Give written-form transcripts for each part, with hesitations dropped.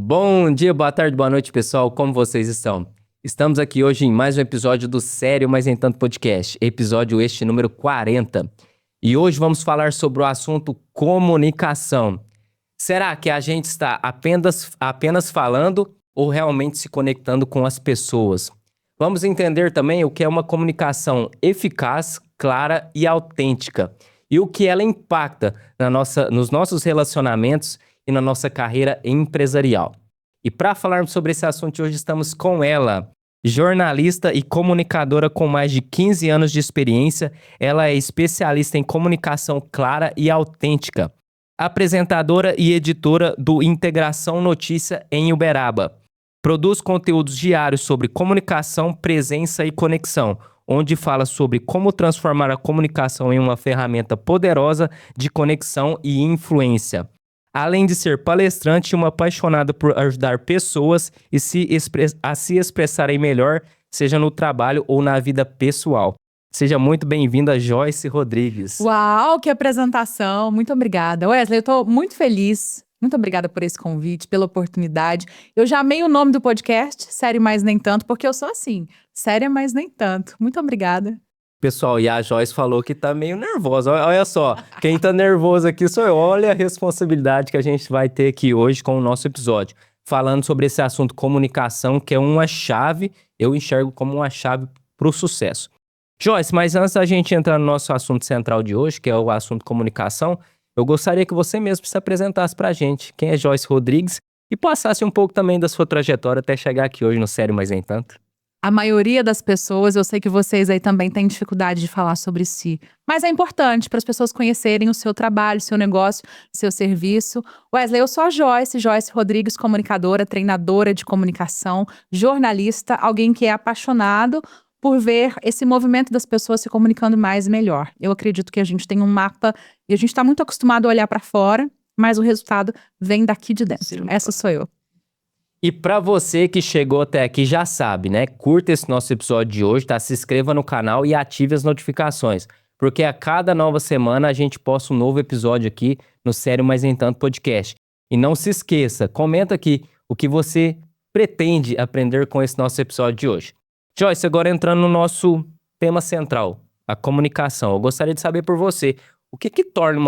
Bom dia, boa tarde, boa noite, pessoal. Como vocês estão? Estamos aqui hoje em mais um episódio do Sério Mas Nem Tanto Podcast, episódio este número 40. E hoje vamos falar sobre o assunto comunicação. Será que a gente está apenas falando ou realmente se conectando com as pessoas? Vamos entender também o que é uma comunicação eficaz, clara e autêntica. E o que ela impacta nos nossos relacionamentos e na nossa carreira empresarial. E para falarmos sobre esse assunto, hoje estamos com ela, jornalista e comunicadora com mais de 15 anos de experiência. Ela é especialista em comunicação clara e autêntica, apresentadora e editora do Integração Notícia em Uberaba. Produz conteúdos diários sobre comunicação, presença e conexão, onde fala sobre como transformar a comunicação em uma ferramenta poderosa de conexão e influência. Além de ser palestrante e uma apaixonada por ajudar pessoas a se expressarem melhor, seja no trabalho ou na vida pessoal. Seja muito bem-vinda, Joyce Rodrigues. Uau, que apresentação! Muito obrigada. Wesley, eu tô muito feliz. Muito obrigada por esse convite, pela oportunidade. Eu já amei o nome do podcast, Sério Mas Nem Tanto, porque eu sou assim, séria mas nem tanto. Muito obrigada. Pessoal, e a Joyce falou que tá meio nervosa. Olha só, quem tá nervoso aqui sou eu. Olha a responsabilidade que a gente vai ter aqui hoje com o nosso episódio. Falando sobre esse assunto comunicação, que é uma chave, eu enxergo como uma chave pro sucesso. Joyce, mas antes da gente entrar no nosso assunto central de hoje, que é o assunto comunicação, eu gostaria que você mesmo se apresentasse pra gente. Quem é Joyce Rodrigues? E passasse um pouco também da sua trajetória até chegar aqui hoje no Sério Mas Nem Tanto. A maioria das pessoas, eu sei que vocês aí também têm dificuldade de falar sobre si, mas é importante para as pessoas conhecerem o seu trabalho, seu negócio, seu serviço. Wesley, eu sou a Joyce Rodrigues, comunicadora, treinadora de comunicação, jornalista, alguém que é apaixonado por ver esse movimento das pessoas se comunicando mais e melhor. Eu acredito que a gente tem um mapa e a gente está muito acostumado a olhar para fora, mas o resultado vem daqui de dentro. Sim. Essa sou eu. E pra você que chegou até aqui já sabe, né? Curta esse nosso episódio de hoje, tá? Se inscreva no canal e ative as notificações. Porque a cada nova semana a gente posta um novo episódio aqui no Sério Mas Nem Tanto Podcast. E não se esqueça, comenta aqui o que você pretende aprender com esse nosso episódio de hoje. Joyce, agora entrando no nosso tema central, a comunicação. Eu gostaria de saber por você, o que torna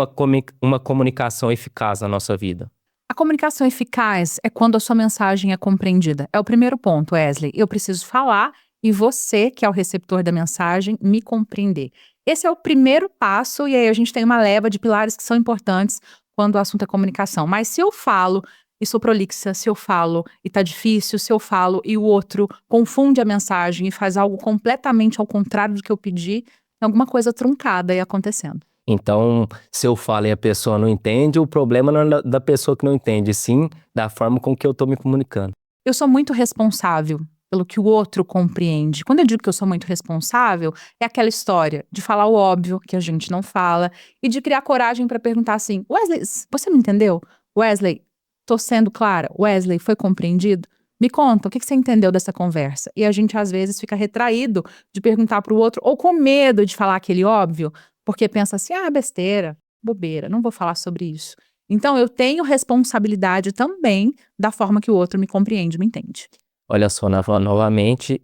uma comunicação eficaz na nossa vida? A comunicação eficaz é quando a sua mensagem é compreendida. É o primeiro ponto, Wesley. Eu preciso falar e você, que é o receptor da mensagem, me compreender. Esse é o primeiro passo e aí a gente tem uma leva de pilares que são importantes quando o assunto é comunicação. Mas se eu falo e sou prolixa, se eu falo e tá difícil, se eu falo e o outro confunde a mensagem e faz algo completamente ao contrário do que eu pedi, tem alguma coisa truncada aí acontecendo. Então, se eu falo e a pessoa não entende, o problema não é da pessoa que não entende, sim da forma com que eu tô me comunicando. Eu sou muito responsável pelo que o outro compreende. Quando eu digo que eu sou muito responsável, é aquela história de falar o óbvio, que a gente não fala, e de criar coragem para perguntar assim, Wesley, você me entendeu? Wesley, tô sendo clara? Wesley, foi compreendido? Me conta, o que você entendeu dessa conversa? E a gente, às vezes, fica retraído de perguntar para o outro, ou com medo de falar aquele óbvio, porque pensa assim, besteira, bobeira, não vou falar sobre isso. Então, eu tenho responsabilidade também da forma que o outro me compreende, me entende. Olha só, novamente,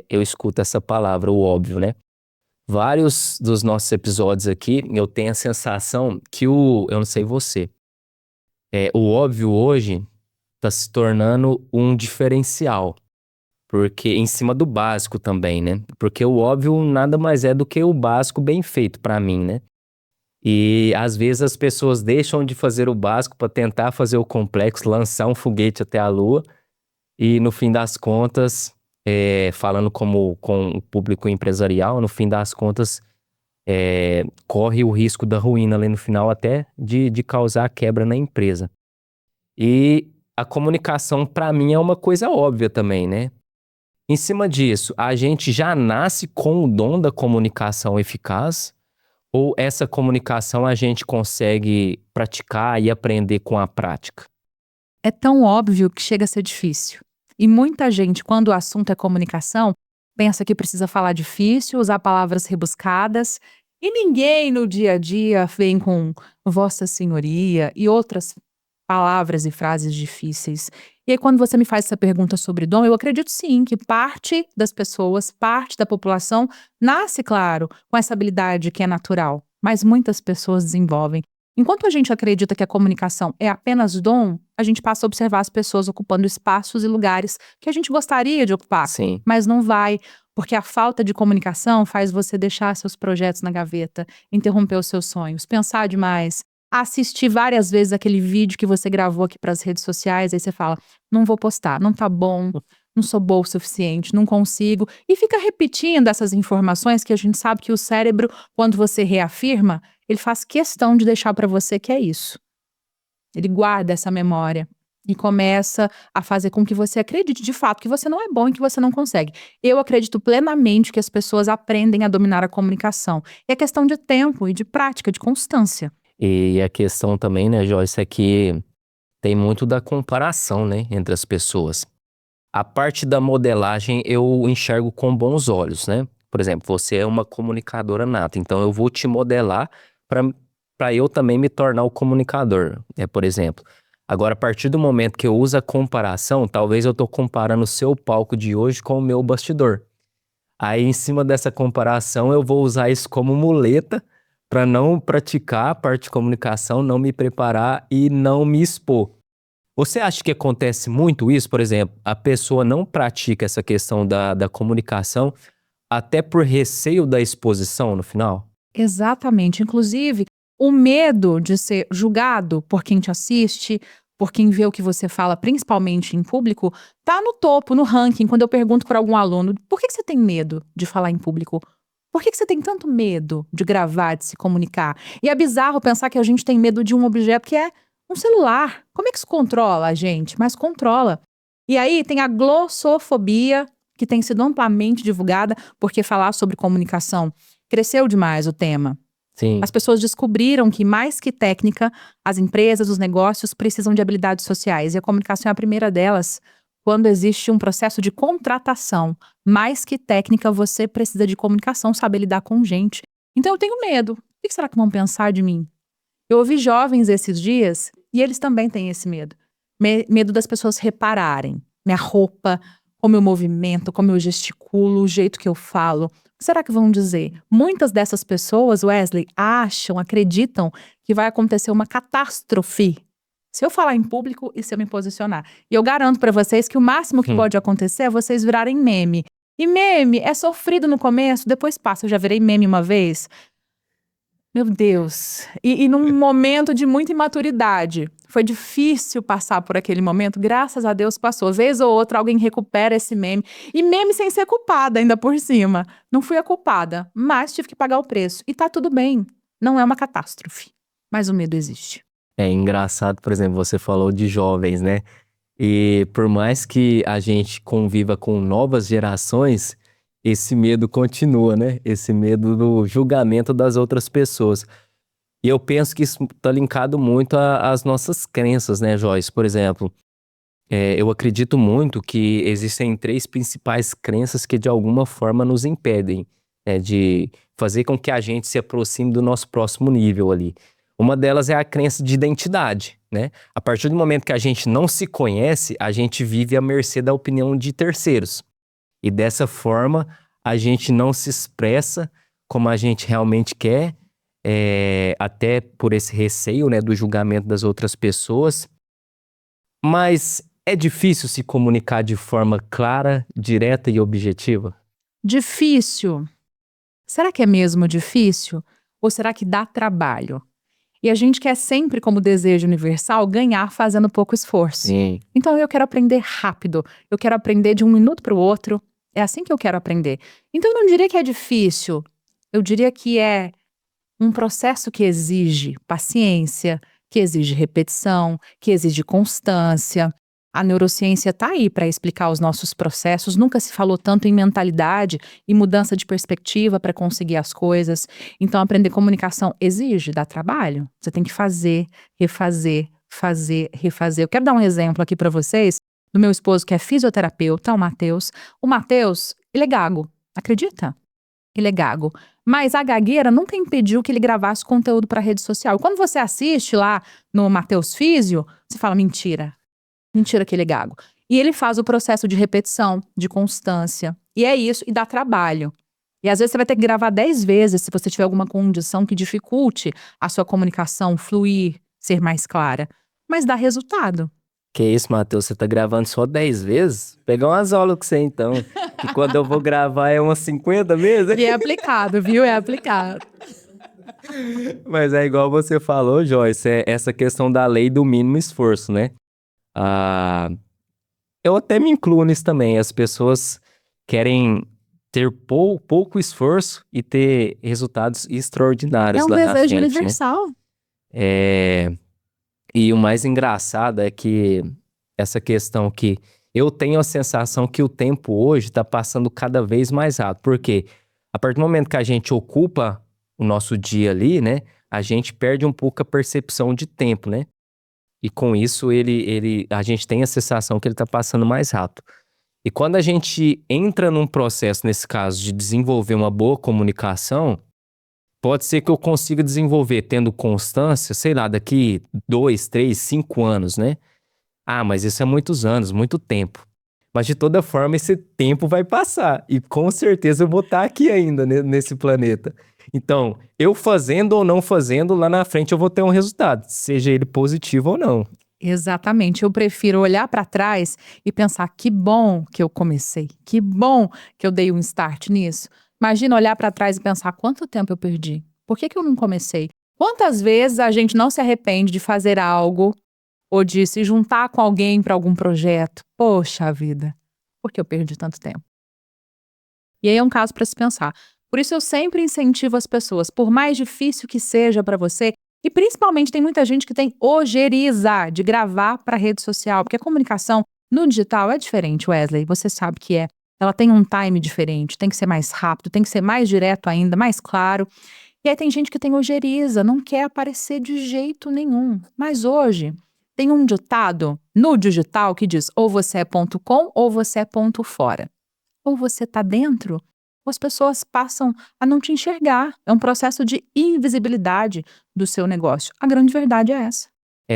eu escuto essa palavra, o óbvio, né? Vários dos nossos episódios aqui, eu tenho a sensação que eu não sei você, o óbvio hoje tá se tornando um diferencial. Porque em cima do básico também, né? Porque o óbvio nada mais é do que o básico bem feito pra mim, né? E às vezes as pessoas deixam de fazer o básico pra tentar fazer o complexo, lançar um foguete até a lua. E no fim das contas, falando com o público empresarial, no fim das contas, corre o risco da ruína ali no final até de causar quebra na empresa. E a comunicação pra mim é uma coisa óbvia também, né? Em cima disso, a gente já nasce com o dom da comunicação eficaz? Ou essa comunicação a gente consegue praticar e aprender com a prática? É tão óbvio que chega a ser difícil. E muita gente, quando o assunto é comunicação, pensa que precisa falar difícil, usar palavras rebuscadas. E ninguém no dia a dia vem com Vossa Senhoria e outras palavras e frases difíceis. E aí, quando você me faz essa pergunta sobre dom, eu acredito sim que parte das pessoas, parte da população nasce, claro, com essa habilidade que é natural, mas muitas pessoas desenvolvem. Enquanto a gente acredita que a comunicação é apenas dom, a gente passa a observar as pessoas ocupando espaços e lugares que a gente gostaria de ocupar, Sim. mas não vai, porque a falta de comunicação faz você deixar seus projetos na gaveta, interromper os seus sonhos, pensar demais, assistir várias vezes aquele vídeo que você gravou aqui para as redes sociais, aí você fala, não vou postar, não tá bom, não sou boa o suficiente, não consigo, e fica repetindo essas informações que a gente sabe que o cérebro, quando você reafirma, ele faz questão de deixar para você que é isso. Ele guarda essa memória e começa a fazer com que você acredite de fato que você não é bom e que você não consegue. Eu acredito plenamente que as pessoas aprendem a dominar a comunicação. É questão de tempo e de prática, de constância. E a questão também, né, Joyce, é que tem muito da comparação, né, entre as pessoas. A parte da modelagem eu enxergo com bons olhos, né? Por exemplo, você é uma comunicadora nata, então eu vou te modelar para eu também me tornar o comunicador, por exemplo. Agora, a partir do momento que eu uso a comparação, talvez eu tô comparando o seu palco de hoje com o meu bastidor. Aí, em cima dessa comparação, eu vou usar isso como muleta para não praticar a parte de comunicação, não me preparar e não me expor. Você acha que acontece muito isso? Por exemplo, a pessoa não pratica essa questão da comunicação até por receio da exposição no final? Exatamente. Inclusive, o medo de ser julgado por quem te assiste, por quem vê o que você fala, principalmente em público, tá no topo, no ranking. Quando eu pergunto para algum aluno, por que você tem medo de falar em público? Por que você tem tanto medo de gravar, de se comunicar? E é bizarro pensar que a gente tem medo de um objeto que é um celular. Como é que isso controla a gente? Mas controla. E aí tem a glossofobia, que tem sido amplamente divulgada, porque falar sobre comunicação cresceu demais o tema. Sim. As pessoas descobriram que, mais que técnica, as empresas, os negócios precisam de habilidades sociais. E a comunicação é a primeira delas. Quando existe um processo de contratação, mais que técnica, você precisa de comunicação, saber lidar com gente. Então eu tenho medo. O que será que vão pensar de mim? Eu ouvi jovens esses dias e eles também têm esse medo. Medo das pessoas repararem minha roupa, como eu movimento, como eu gesticulo, o jeito que eu falo. O que será que vão dizer? Muitas dessas pessoas, Wesley, acreditam que vai acontecer uma catástrofe se eu falar em público e se eu me posicionar. E eu garanto pra vocês que o máximo que pode acontecer é vocês virarem meme. E meme é sofrido no começo, depois passa. Eu já virei meme uma vez. Meu Deus. E num momento de muita imaturidade. Foi difícil passar por aquele momento. Graças a Deus passou. Vez ou outra alguém recupera esse meme. E meme sem ser culpada ainda por cima. Não fui a culpada, mas tive que pagar o preço. E tá tudo bem. Não é uma catástrofe. Mas o medo existe. É engraçado, por exemplo, você falou de jovens, né? E por mais que a gente conviva com novas gerações, esse medo continua, né? Esse medo do julgamento das outras pessoas. E eu penso que isso tá linkado muito às nossas crenças, né, Joyce? Por exemplo, eu acredito muito que existem 3 principais crenças que de alguma forma nos impedem, de fazer com que a gente se aproxime do nosso próximo nível ali. Uma delas é a crença de identidade, né? A partir do momento que a gente não se conhece, a gente vive à mercê da opinião de terceiros. E dessa forma, a gente não se expressa como a gente realmente quer, até por esse receio, né, do julgamento das outras pessoas. Mas é difícil se comunicar de forma clara, direta e objetiva? Difícil. Será que é mesmo difícil? Ou será que dá trabalho? E a gente quer sempre, como desejo universal, ganhar fazendo pouco esforço. Sim. Então eu quero aprender rápido. Eu quero aprender de um minuto para o outro. É assim que eu quero aprender. Então eu não diria que é difícil. Eu diria que é um processo que exige paciência, que exige repetição, que exige constância. A neurociência está aí para explicar os nossos processos. Nunca se falou tanto em mentalidade e mudança de perspectiva para conseguir as coisas. Então, aprender comunicação exige, dá trabalho. Você tem que fazer, refazer, fazer, refazer. Eu quero dar um exemplo aqui para vocês do meu esposo, que é fisioterapeuta, o Matheus. O Matheus, ele é gago, acredita? Ele é gago. Mas a gagueira nunca impediu que ele gravasse conteúdo para rede social. E quando você assiste lá no Matheus Físio, você fala, mentira. Mentira que ele é gago. E ele faz o processo de repetição, de constância. E é isso, e dá trabalho. E às vezes você vai ter que gravar 10 vezes se você tiver alguma condição que dificulte a sua comunicação fluir, ser mais clara. Mas dá resultado. Que isso, Matheus? Você tá gravando só 10 vezes? Pegar umas aulas com você, então. Que quando eu vou gravar é umas 50 vezes. E é aplicado, viu? É aplicado. Mas é igual você falou, Joyce, é essa questão da lei do mínimo esforço, né? Ah, eu até me incluo nisso também. As pessoas querem ter pouco esforço e ter resultados extraordinários É um lá na desejo frente, né? universal. E o mais engraçado é que essa questão que eu tenho a sensação que o tempo hoje está passando cada vez mais rápido. Porque a partir do momento que a gente ocupa o nosso dia ali, né? A gente perde um pouco a percepção de tempo, né? E com isso a gente tem a sensação que ele está passando mais rápido. E quando a gente entra num processo, nesse caso, de desenvolver uma boa comunicação, pode ser que eu consiga desenvolver tendo constância, sei lá, daqui 2, 3, 5 anos, né? Ah, mas isso é muitos anos, muito tempo. Mas de toda forma, esse tempo vai passar. E com certeza eu vou estar aqui ainda, nesse planeta. Então, eu fazendo ou não fazendo, lá na frente eu vou ter um resultado, seja ele positivo ou não. Exatamente. Eu prefiro olhar para trás e pensar que bom que eu comecei, que bom que eu dei um start nisso. Imagina olhar para trás e pensar quanto tempo eu perdi. Por que eu não comecei? Quantas vezes a gente não se arrepende de fazer algo ou de se juntar com alguém para algum projeto? Poxa vida, por que eu perdi tanto tempo? E aí é um caso para se pensar. Por isso eu sempre incentivo as pessoas, por mais difícil que seja para você, e principalmente tem muita gente que tem ojeriza de gravar para rede social, porque a comunicação no digital é diferente, Wesley, você sabe que é. Ela tem um time diferente, tem que ser mais rápido, tem que ser mais direto ainda, mais claro. E aí tem gente que tem ojeriza, não quer aparecer de jeito nenhum. Mas hoje tem um ditado no digital que diz ou você é ponto com ou você é ponto fora. Ou você está dentro, ou as pessoas passam a não te enxergar. É um processo de invisibilidade do seu negócio. A grande verdade é essa.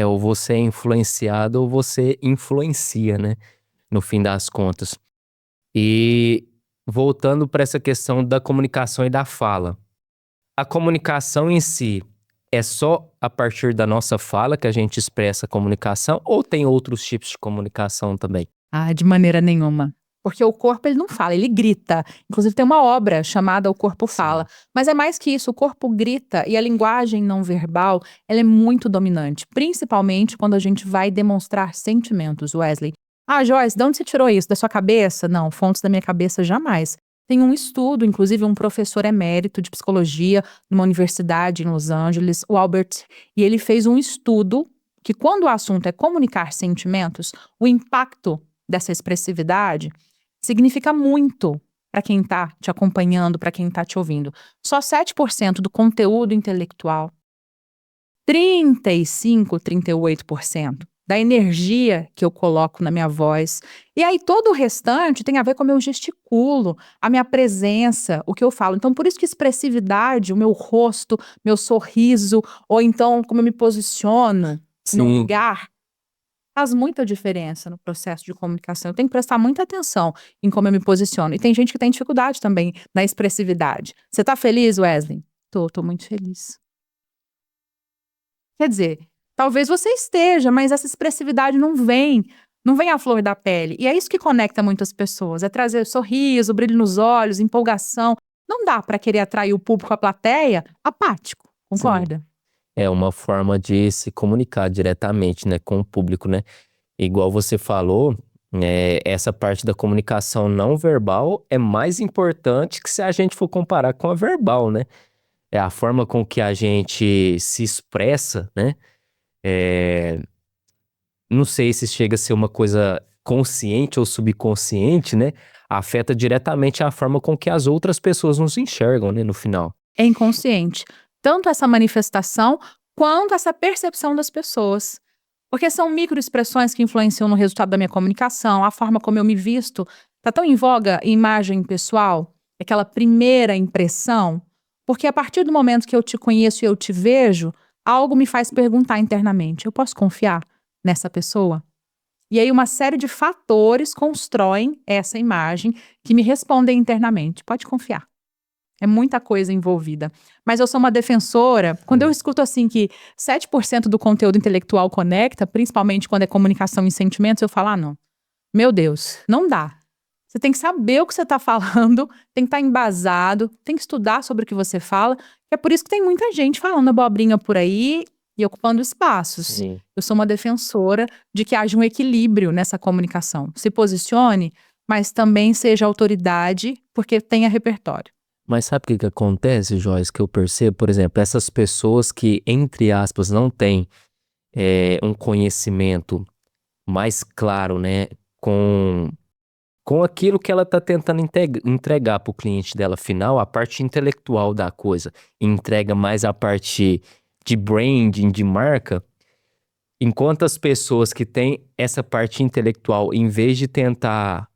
Ou você é influenciado ou você influencia, né? No fim das contas. E voltando para essa questão da comunicação e da fala. A comunicação em si é só a partir da nossa fala que a gente expressa a comunicação ou tem outros tipos de comunicação também? Ah, de maneira nenhuma. Porque o corpo ele não fala, ele grita. Inclusive tem uma obra chamada O Corpo Fala. Mas é mais que isso, o corpo grita e a linguagem não verbal, ela é muito dominante. Principalmente quando a gente vai demonstrar sentimentos, Wesley. Ah, Joyce, de onde você tirou isso? Da sua cabeça? Não, fontes da minha cabeça jamais. Tem um estudo, inclusive um professor emérito de psicologia numa universidade em Los Angeles, o Albert, e ele fez um estudo que quando o assunto é comunicar sentimentos, o impacto dessa expressividade significa muito para quem está te acompanhando, para quem está te ouvindo. Só 7% do conteúdo intelectual, 35, 38% da energia que eu coloco na minha voz. E aí todo o restante tem a ver com o meu gesticulo, a minha presença, o que eu falo. Então por isso que expressividade, o meu rosto, meu sorriso, ou então como eu me posiciono no lugar, faz muita diferença no processo de comunicação. Eu tenho que prestar muita atenção em como eu me posiciono. E tem gente que tem dificuldade também na expressividade. Você tá feliz, Wesley? Tô muito feliz. Quer dizer, talvez você esteja, mas essa expressividade não vem à flor da pele. E é isso que conecta muitas pessoas, é trazer sorriso, brilho nos olhos, empolgação. Não dá para querer atrair o público, a plateia, apático, concorda? Sim. É uma forma de se comunicar diretamente, né, com o público, né? Igual você falou, essa parte da comunicação não verbal é mais importante que se a gente for comparar com a verbal, né? É a forma com que a gente se expressa, né? Não sei se chega a ser uma coisa consciente ou subconsciente, né? Afeta diretamente a forma com que as outras pessoas nos enxergam, né, no final. É inconsciente. Tanto essa manifestação quanto essa percepção das pessoas. Porque são microexpressões que influenciam no resultado da minha comunicação, a forma como eu me visto. Tá tão em voga a imagem pessoal, aquela primeira impressão. Porque a partir do momento que eu te conheço e eu te vejo, algo me faz perguntar internamente: eu posso confiar nessa pessoa? E aí uma série de fatores constroem essa imagem que me respondem internamente. Pode confiar. É muita coisa envolvida. Mas eu sou uma defensora, quando eu escuto assim que 7% do conteúdo intelectual conecta, principalmente quando é comunicação em sentimentos, eu falo, não. Meu Deus, não dá. Você tem que saber o que você está falando, tem que estar embasado, tem que estudar sobre o que você fala. É por isso que tem muita gente falando abobrinha por aí e ocupando espaços. Sim. Eu sou uma defensora de que haja um equilíbrio nessa comunicação. Se posicione, mas também seja autoridade, porque tenha repertório. Mas sabe o que acontece, Joyce, que eu percebo? Por exemplo, essas pessoas que, entre aspas, não têm um conhecimento mais claro, né, com aquilo que ela está tentando entregar para o cliente dela final, a parte intelectual da coisa, e entrega mais a parte de branding, de marca, enquanto as pessoas que têm essa parte intelectual, em vez de tentar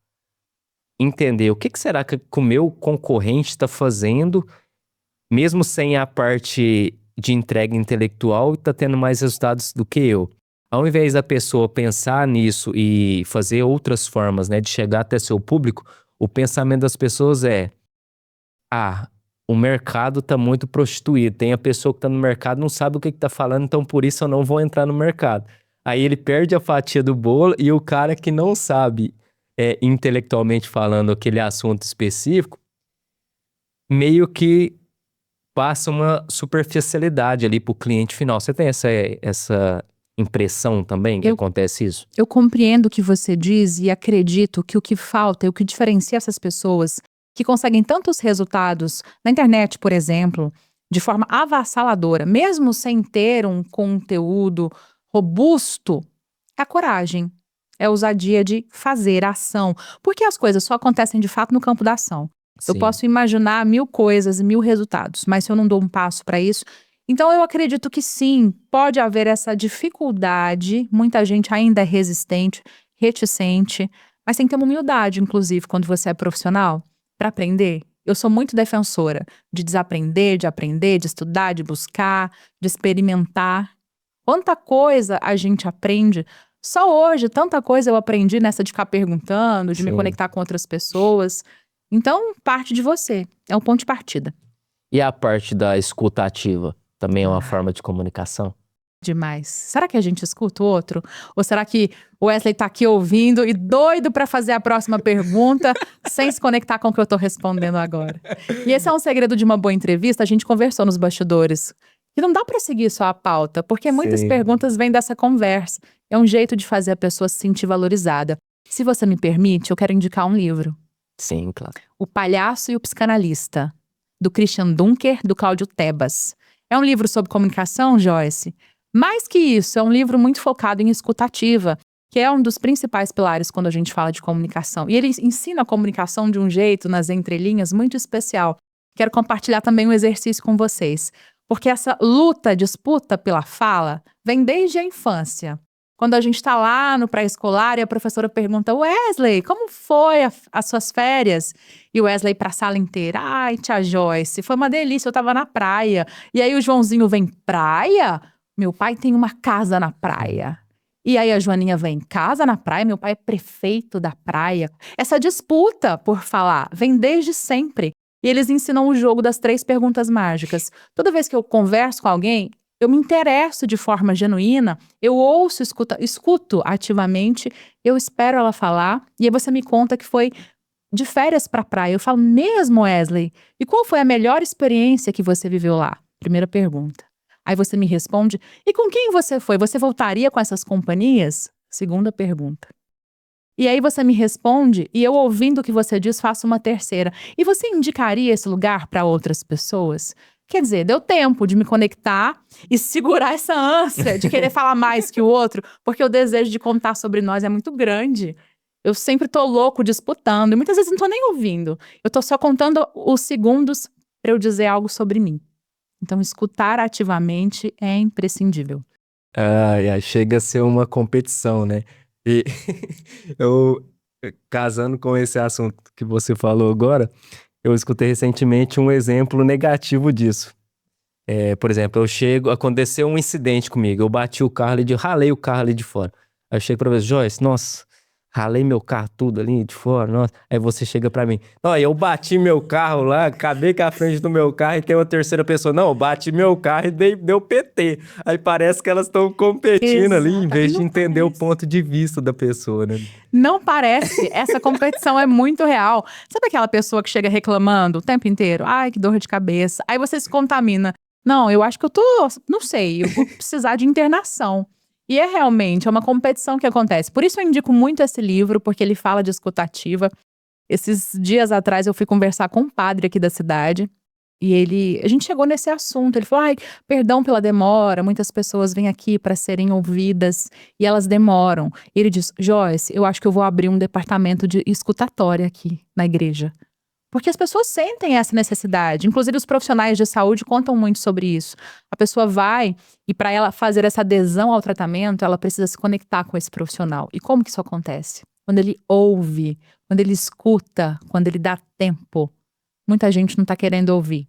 entender o que será que o meu concorrente está fazendo, mesmo sem a parte de entrega intelectual, está tendo mais resultados do que eu. Ao invés da pessoa pensar nisso e fazer outras formas, né, de chegar até seu público, o pensamento das pessoas é: o mercado está muito prostituído. Tem a pessoa que está no mercado, não sabe o que está falando, então por isso eu não vou entrar no mercado. Aí ele perde a fatia do bolo e o cara que não sabe, intelectualmente falando, aquele assunto específico, meio que passa uma superficialidade ali pro cliente final. Você tem essa impressão também que acontece isso? Eu compreendo o que você diz e acredito que o que falta e o que diferencia essas pessoas que conseguem tantos resultados na internet, por exemplo, de forma avassaladora, mesmo sem ter um conteúdo robusto, é a coragem. É a ousadia de fazer a ação. Porque as coisas só acontecem de fato no campo da ação. Eu Sim. posso imaginar 1000 coisas, 1000 resultados, mas se eu não dou um passo para isso. Então eu acredito que sim, pode haver essa dificuldade. Muita gente ainda é resistente, reticente, mas tem que ter uma humildade, inclusive, quando você é profissional, para aprender. Eu sou muito defensora de desaprender, de aprender, de estudar, de buscar, de experimentar. Quanta coisa a gente aprende. Só hoje, tanta coisa eu aprendi nessa de ficar perguntando, de me Sim. conectar com outras pessoas. Então, parte de você. É um ponto de partida. E a parte da escuta ativa também é uma forma de comunicação? Demais. Será que a gente escuta o outro? Ou será que o Wesley tá aqui ouvindo e doido para fazer a próxima pergunta sem se conectar com o que eu tô respondendo agora? E esse é um segredo de uma boa entrevista. A gente conversou nos bastidores. E não dá para seguir só a pauta, porque muitas Sim. perguntas vêm dessa conversa. É um jeito de fazer a pessoa se sentir valorizada. Se você me permite, eu quero indicar um livro. Sim, claro. O Palhaço e o Psicanalista, do Christian Dunker, do Cláudio Tebas. É um livro sobre comunicação, Joyce. Mais que isso, é um livro muito focado em escuta ativa, que é um dos principais pilares quando a gente fala de comunicação. E ele ensina a comunicação de um jeito, nas entrelinhas, muito especial. Quero compartilhar também um exercício com vocês. Porque essa luta, disputa pela fala, vem desde a infância. Quando a gente está lá no pré-escolar e a professora pergunta: Wesley, como foi as suas férias? E o Wesley para a sala inteira: ai, tia Joyce, foi uma delícia, eu estava na praia. E aí o Joãozinho vem: praia? Meu pai tem uma casa na praia. E aí a Joaninha vem: casa na praia? Meu pai é prefeito da praia. Essa disputa por falar vem desde sempre. E eles ensinam o jogo das 3 perguntas mágicas. Toda vez que eu converso com alguém, eu me interesso de forma genuína, eu ouço, escuto ativamente, eu espero ela falar, e aí você me conta que foi de férias pra praia. Eu falo: mesmo, Wesley? E qual foi a melhor experiência que você viveu lá? Primeira pergunta. Aí você me responde: e com quem você foi? Você voltaria com essas companhias? Segunda pergunta. E aí você me responde, e eu, ouvindo o que você diz, faço uma terceira. E você indicaria esse lugar para outras pessoas? Quer dizer, deu tempo de me conectar e segurar essa ânsia de querer falar mais que o outro, porque o desejo de contar sobre nós é muito grande. Eu sempre tô louco disputando, e muitas vezes não tô nem ouvindo. Eu tô só contando os segundos para eu dizer algo sobre mim. Então, escutar ativamente é imprescindível. Chega a ser uma competição, né? E eu, casando com esse assunto que você falou agora, eu escutei recentemente um exemplo negativo disso. Por exemplo, aconteceu um incidente comigo, eu bati o carro ali, ralei o carro ali de fora. Aí eu chego pra você, Joyce, nossa, ralei meu carro tudo ali de fora, nossa. Aí você chega pra mim, não, eu bati meu carro lá, acabei com a frente do meu carro e tem uma terceira pessoa, não, eu bati meu carro e deu PT. Aí parece que elas estão competindo ali, em Exata. E vez de não entender o parece. ponto de vista da pessoa, né? Não parece. Essa competição é muito real. Sabe aquela pessoa que chega reclamando o tempo inteiro? Ai, que dor de cabeça. Aí você se contamina. Não, eu acho que eu tô, não sei, eu vou precisar de internação. E é realmente, é uma competição que acontece. Por isso eu indico muito esse livro, porque ele fala de escutativa. Esses dias atrás eu fui conversar com um padre aqui da cidade. E a gente chegou nesse assunto. Ele falou: ai, perdão pela demora. Muitas pessoas vêm aqui para serem ouvidas e elas demoram. E ele diz: Joyce, eu acho que eu vou abrir um departamento de escutatória aqui na igreja. Porque as pessoas sentem essa necessidade. Inclusive, os profissionais de saúde contam muito sobre isso. A pessoa vai e, para ela fazer essa adesão ao tratamento, ela precisa se conectar com esse profissional. E como que isso acontece? Quando ele ouve, quando ele escuta, quando ele dá tempo. Muita gente não tá querendo ouvir.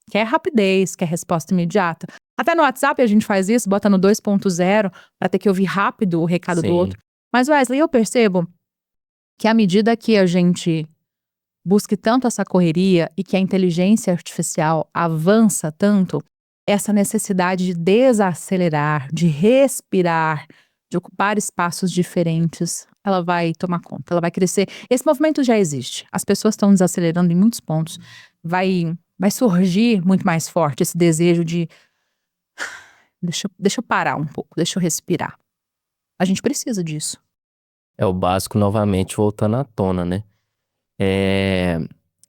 Quer rapidez, quer resposta imediata. Até no WhatsApp a gente faz isso, bota no 2.0 para ter que ouvir rápido o recado do Sim. outro. Mas, Wesley, eu percebo que à medida que a gente busque tanto essa correria e que a inteligência artificial avança tanto, essa necessidade de desacelerar, de respirar, de ocupar espaços diferentes, ela vai tomar conta, ela vai crescer. Esse movimento já existe. As pessoas estão desacelerando em muitos pontos. Vai surgir muito mais forte esse desejo de deixa eu parar um pouco, deixa eu respirar. A gente precisa disso. É o básico novamente voltando à tona, né?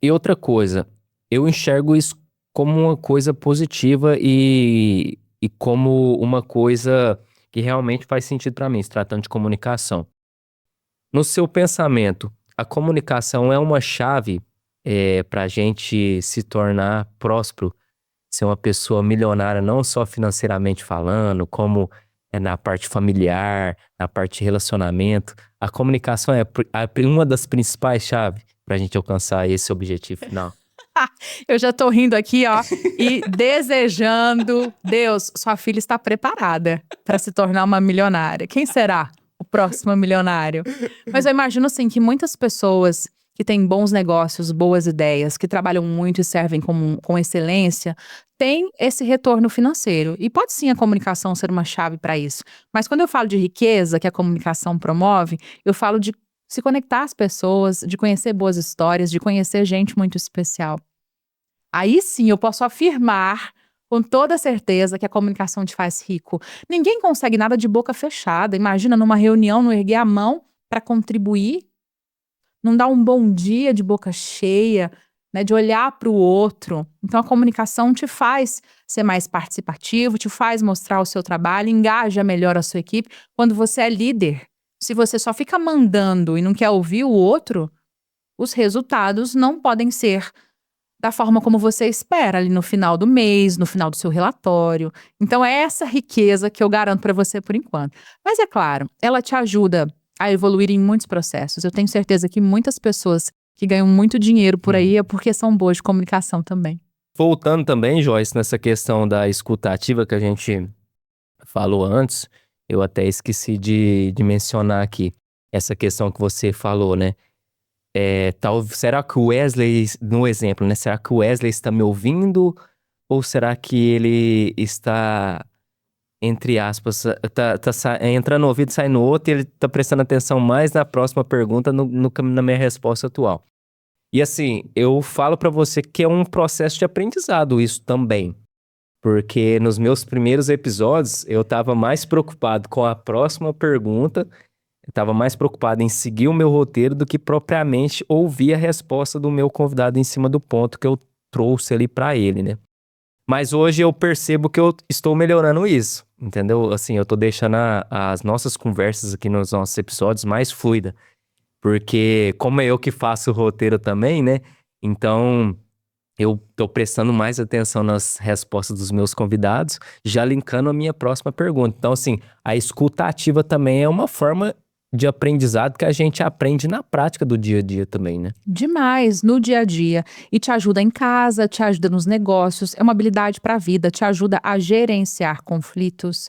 E outra coisa, eu enxergo isso como uma coisa positiva e como uma coisa que realmente faz sentido pra mim, se tratando de comunicação. No seu pensamento, a comunicação é uma chave para a gente se tornar próspero, ser uma pessoa milionária, não só financeiramente falando, como na parte familiar, na parte de relacionamento. A comunicação é uma das principais chaves para a gente alcançar esse objetivo final. Eu já tô rindo aqui, ó, e desejando. Deus, sua filha está preparada para se tornar uma milionária. Quem será o próximo milionário? Mas eu imagino, assim, que muitas pessoas que têm bons negócios, boas ideias, que trabalham muito e servem com excelência, têm esse retorno financeiro. E pode sim a comunicação ser uma chave para isso. Mas quando eu falo de riqueza, que a comunicação promove, eu falo de se conectar às pessoas, de conhecer boas histórias, de conhecer gente muito especial. Aí sim eu posso afirmar com toda certeza que a comunicação te faz rico. Ninguém consegue nada de boca fechada. Imagina numa reunião não erguer a mão para contribuir, não dar um bom dia de boca cheia, né, de olhar para o outro. Então a comunicação te faz ser mais participativo, te faz mostrar o seu trabalho, engaja melhor a sua equipe. Quando você é líder, se você só fica mandando e não quer ouvir o outro, os resultados não podem ser da forma como você espera ali no final do mês, no final do seu relatório. Então é essa riqueza que eu garanto para você por enquanto. Mas é claro, ela te ajuda a evoluir em muitos processos. Eu tenho certeza que muitas pessoas que ganham muito dinheiro por aí é porque são boas de comunicação também. Voltando também, Joyce, nessa questão da escuta ativa que a gente falou antes, eu até esqueci de mencionar aqui essa questão que você falou, né? Será que o Wesley, no exemplo, né? Será que o Wesley está me ouvindo? Ou será que ele está, entre aspas, entrando no ouvido e saindo no outro e ele está prestando atenção mais na próxima pergunta na minha resposta atual? E assim, eu falo pra você que é um processo de aprendizado isso também. Porque nos meus primeiros episódios, eu tava mais preocupado com a próxima pergunta, eu tava mais preocupado em seguir o meu roteiro do que propriamente ouvir a resposta do meu convidado em cima do ponto que eu trouxe ali pra ele, né? Mas hoje eu percebo que eu estou melhorando isso, entendeu? Assim, eu tô deixando as nossas conversas aqui nos nossos episódios mais fluida. Porque como é eu que faço o roteiro também, né? Então eu tô prestando mais atenção nas respostas dos meus convidados, já linkando a minha próxima pergunta. Então, assim, a escuta ativa também é uma forma de aprendizado que a gente aprende na prática do dia a dia também, né? Demais, no dia a dia. E te ajuda em casa, te ajuda nos negócios, é uma habilidade para a vida, te ajuda a gerenciar conflitos.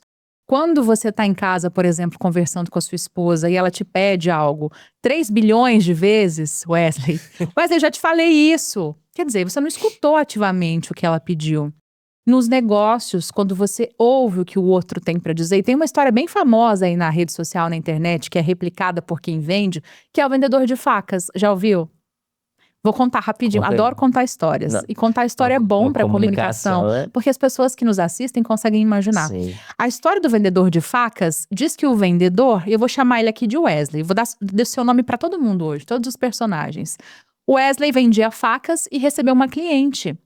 Quando você está em casa, por exemplo, conversando com a sua esposa e ela te pede algo 3 bilhões de vezes, Wesley, Wesley, já te falei isso. Quer dizer, você não escutou ativamente o que ela pediu. Nos negócios, quando você ouve o que o outro tem para dizer, e tem uma história bem famosa aí na rede social, na internet, que é replicada por quem vende, que é o vendedor de facas. Já ouviu? Vou contar rapidinho. Conta aí. Adoro contar histórias. Não, E contar história é bom para comunicação, né? porque as pessoas que nos assistem conseguem imaginar. Sim. A história do vendedor de facas diz que o vendedor, eu vou chamar ele aqui de Wesley, vou dar seu nome para todo mundo hoje, todos os personagens. O Wesley vendia facas e recebeu uma cliente,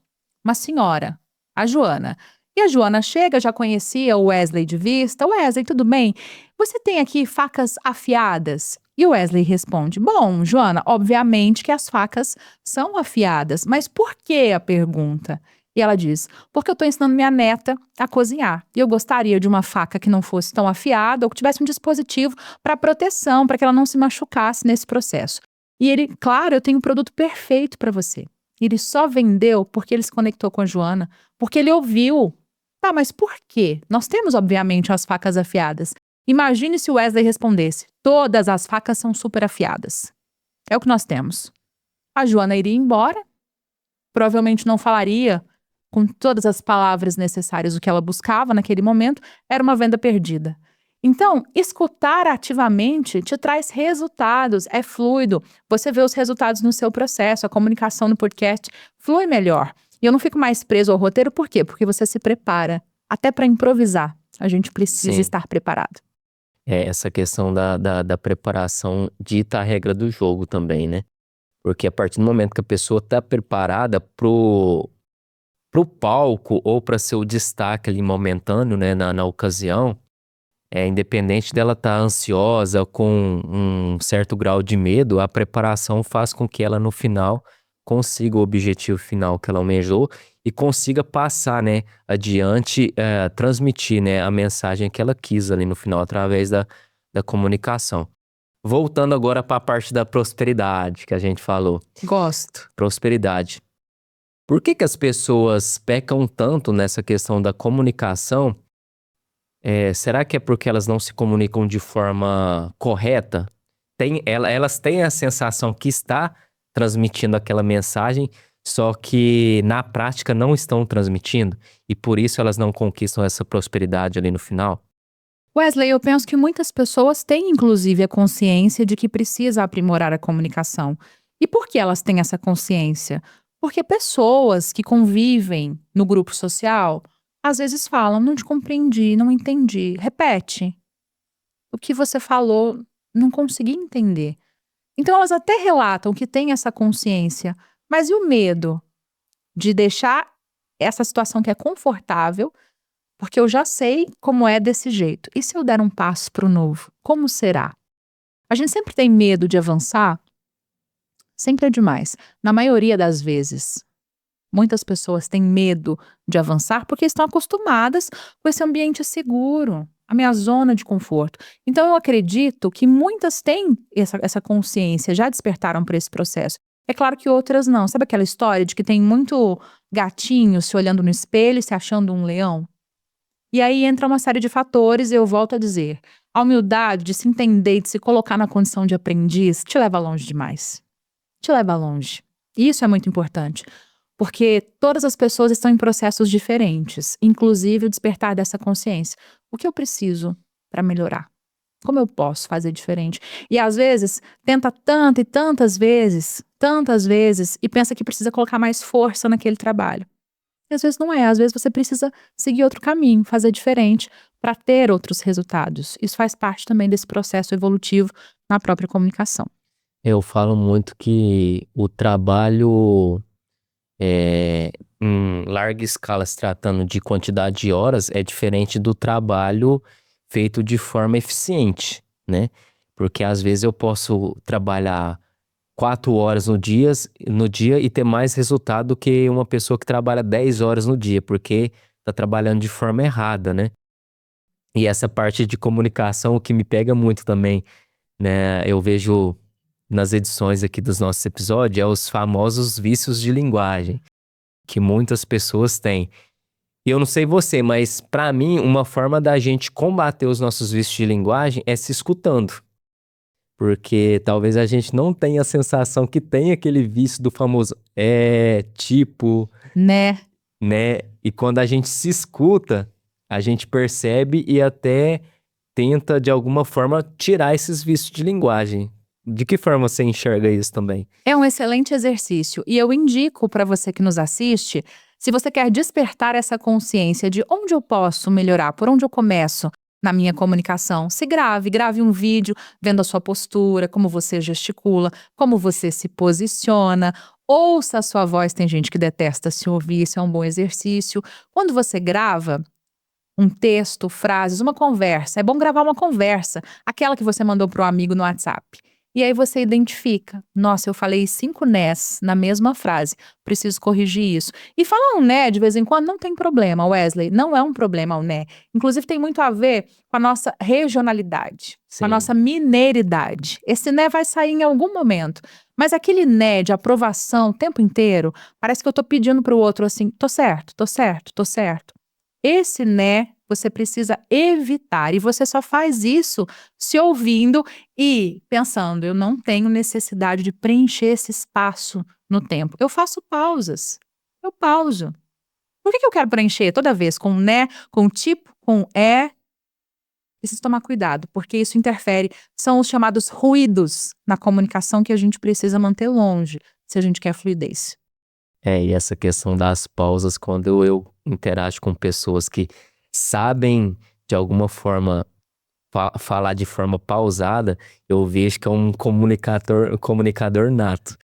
uma senhora, a Joana. E a Joana chega, já conhecia o Wesley de vista. Wesley, tudo bem? Você tem aqui facas afiadas? E o Wesley responde: bom, Joana, obviamente que as facas são afiadas, mas por que a pergunta? E ela diz: porque eu estou ensinando minha neta a cozinhar. E eu gostaria de uma faca que não fosse tão afiada ou que tivesse um dispositivo para proteção, para que ela não se machucasse nesse processo. E ele, claro, eu tenho um produto perfeito para você. Ele só vendeu porque ele se conectou com a Joana, porque ele ouviu. Tá, mas por quê? Nós temos, obviamente, as facas afiadas. Imagine se o Wesley respondesse: todas as facas são super afiadas. É o que nós temos. A Joana iria embora, provavelmente não falaria com todas as palavras necessárias o que ela buscava naquele momento, era uma venda perdida. Então, escutar ativamente te traz resultados, é fluido. Você vê os resultados no seu processo, a comunicação no podcast flui melhor. E eu não fico mais preso ao roteiro, por quê? Porque você se prepara. Até para improvisar, a gente precisa estar preparado. Essa questão da preparação dita a regra do jogo também, né? Porque a partir do momento que a pessoa está preparada pro palco ou para seu destaque ali momentâneo, né, na ocasião, independente dela estar ansiosa, com um certo grau de medo, a preparação faz com que ela no final consiga o objetivo final que ela almejou e consiga passar, né, adiante, transmitir, né, a mensagem que ela quis ali no final através da comunicação. Voltando agora para a parte da prosperidade que a gente falou. Gosto. Prosperidade. Por que as pessoas pecam tanto nessa questão da comunicação? Será que é porque elas não se comunicam de forma correta? Elas têm a sensação que está transmitindo aquela mensagem, só que na prática não estão transmitindo, e por isso elas não conquistam essa prosperidade ali no final? Wesley, eu penso que muitas pessoas têm, inclusive, a consciência de que precisa aprimorar a comunicação. E por que elas têm essa consciência? Porque pessoas que convivem no grupo social, às vezes falam: não te compreendi, não entendi. Repete. O que você falou, não consegui entender. Então elas até relatam que têm essa consciência, mas e o medo de deixar essa situação que é confortável, porque eu já sei como é desse jeito. E se eu der um passo para o novo, como será? A gente sempre tem medo de avançar, sempre é demais. Na maioria das vezes, muitas pessoas têm medo de avançar porque estão acostumadas com esse ambiente seguro, a minha zona de conforto. Então, eu acredito que muitas têm essa consciência, já despertaram para esse processo. É claro que outras não. Sabe aquela história de que tem muito gatinho se olhando no espelho e se achando um leão? E aí entra uma série de fatores, e eu volto a dizer: a humildade de se entender, de se colocar na condição de aprendiz, te leva longe demais. Te leva longe. E isso é muito importante. Porque todas as pessoas estão em processos diferentes, inclusive o despertar dessa consciência. O que eu preciso para melhorar? Como eu posso fazer diferente? E às vezes, tenta tanto e tantas vezes, e pensa que precisa colocar mais força naquele trabalho. E às vezes não é, às vezes você precisa seguir outro caminho, fazer diferente para ter outros resultados. Isso faz parte também desse processo evolutivo na própria comunicação. Eu falo muito que o trabalho em larga escala, se tratando de quantidade de horas, é diferente do trabalho feito de forma eficiente, né? Porque às vezes eu posso trabalhar 4 horas no dia e ter mais resultado do que uma pessoa que trabalha 10 horas no dia, porque tá trabalhando de forma errada, né? E essa parte de comunicação, o que me pega muito também, né? Eu vejo nas edições aqui dos nossos episódios, é os famosos vícios de linguagem, que muitas pessoas têm. E eu não sei você, mas pra mim, uma forma da gente combater os nossos vícios de linguagem é se escutando. Porque talvez a gente não tenha a sensação que tem aquele vício do famoso tipo, Né? né? E quando a gente se escuta, a gente percebe e até tenta, de alguma forma, tirar esses vícios de linguagem. De que forma você enxerga isso também? É um excelente exercício e eu indico para você que nos assiste, se você quer despertar essa consciência de onde eu posso melhorar, por onde eu começo na minha comunicação, se grave um vídeo vendo a sua postura, como você gesticula, como você se posiciona, ouça a sua voz, tem gente que detesta se ouvir, isso é um bom exercício. Quando você grava um texto, frases, uma conversa. É bom gravar uma conversa, aquela que você mandou para o amigo no WhatsApp. E aí você identifica, nossa, eu falei 5 nés na mesma frase, preciso corrigir isso. E falar um né de vez em quando não tem problema, Wesley, não é um problema o né. Inclusive tem muito a ver com a nossa regionalidade, com a Sim. nossa mineiridade. Esse né vai sair em algum momento, mas aquele né de aprovação o tempo inteiro, parece que eu tô pedindo para o outro assim, tô certo, tô certo, tô certo. Esse né você precisa evitar e você só faz isso se ouvindo e pensando, eu não tenho necessidade de preencher esse espaço no tempo. Eu faço pausas. Eu pauso. Por que eu quero preencher toda vez com né, com tipo, com é? Preciso tomar cuidado, porque isso interfere. São os chamados ruídos na comunicação que a gente precisa manter longe, se a gente quer fluidez. E essa questão das pausas, quando eu interajo com pessoas que sabem, de alguma forma, falar de forma pausada, eu vejo que é um comunicador nato,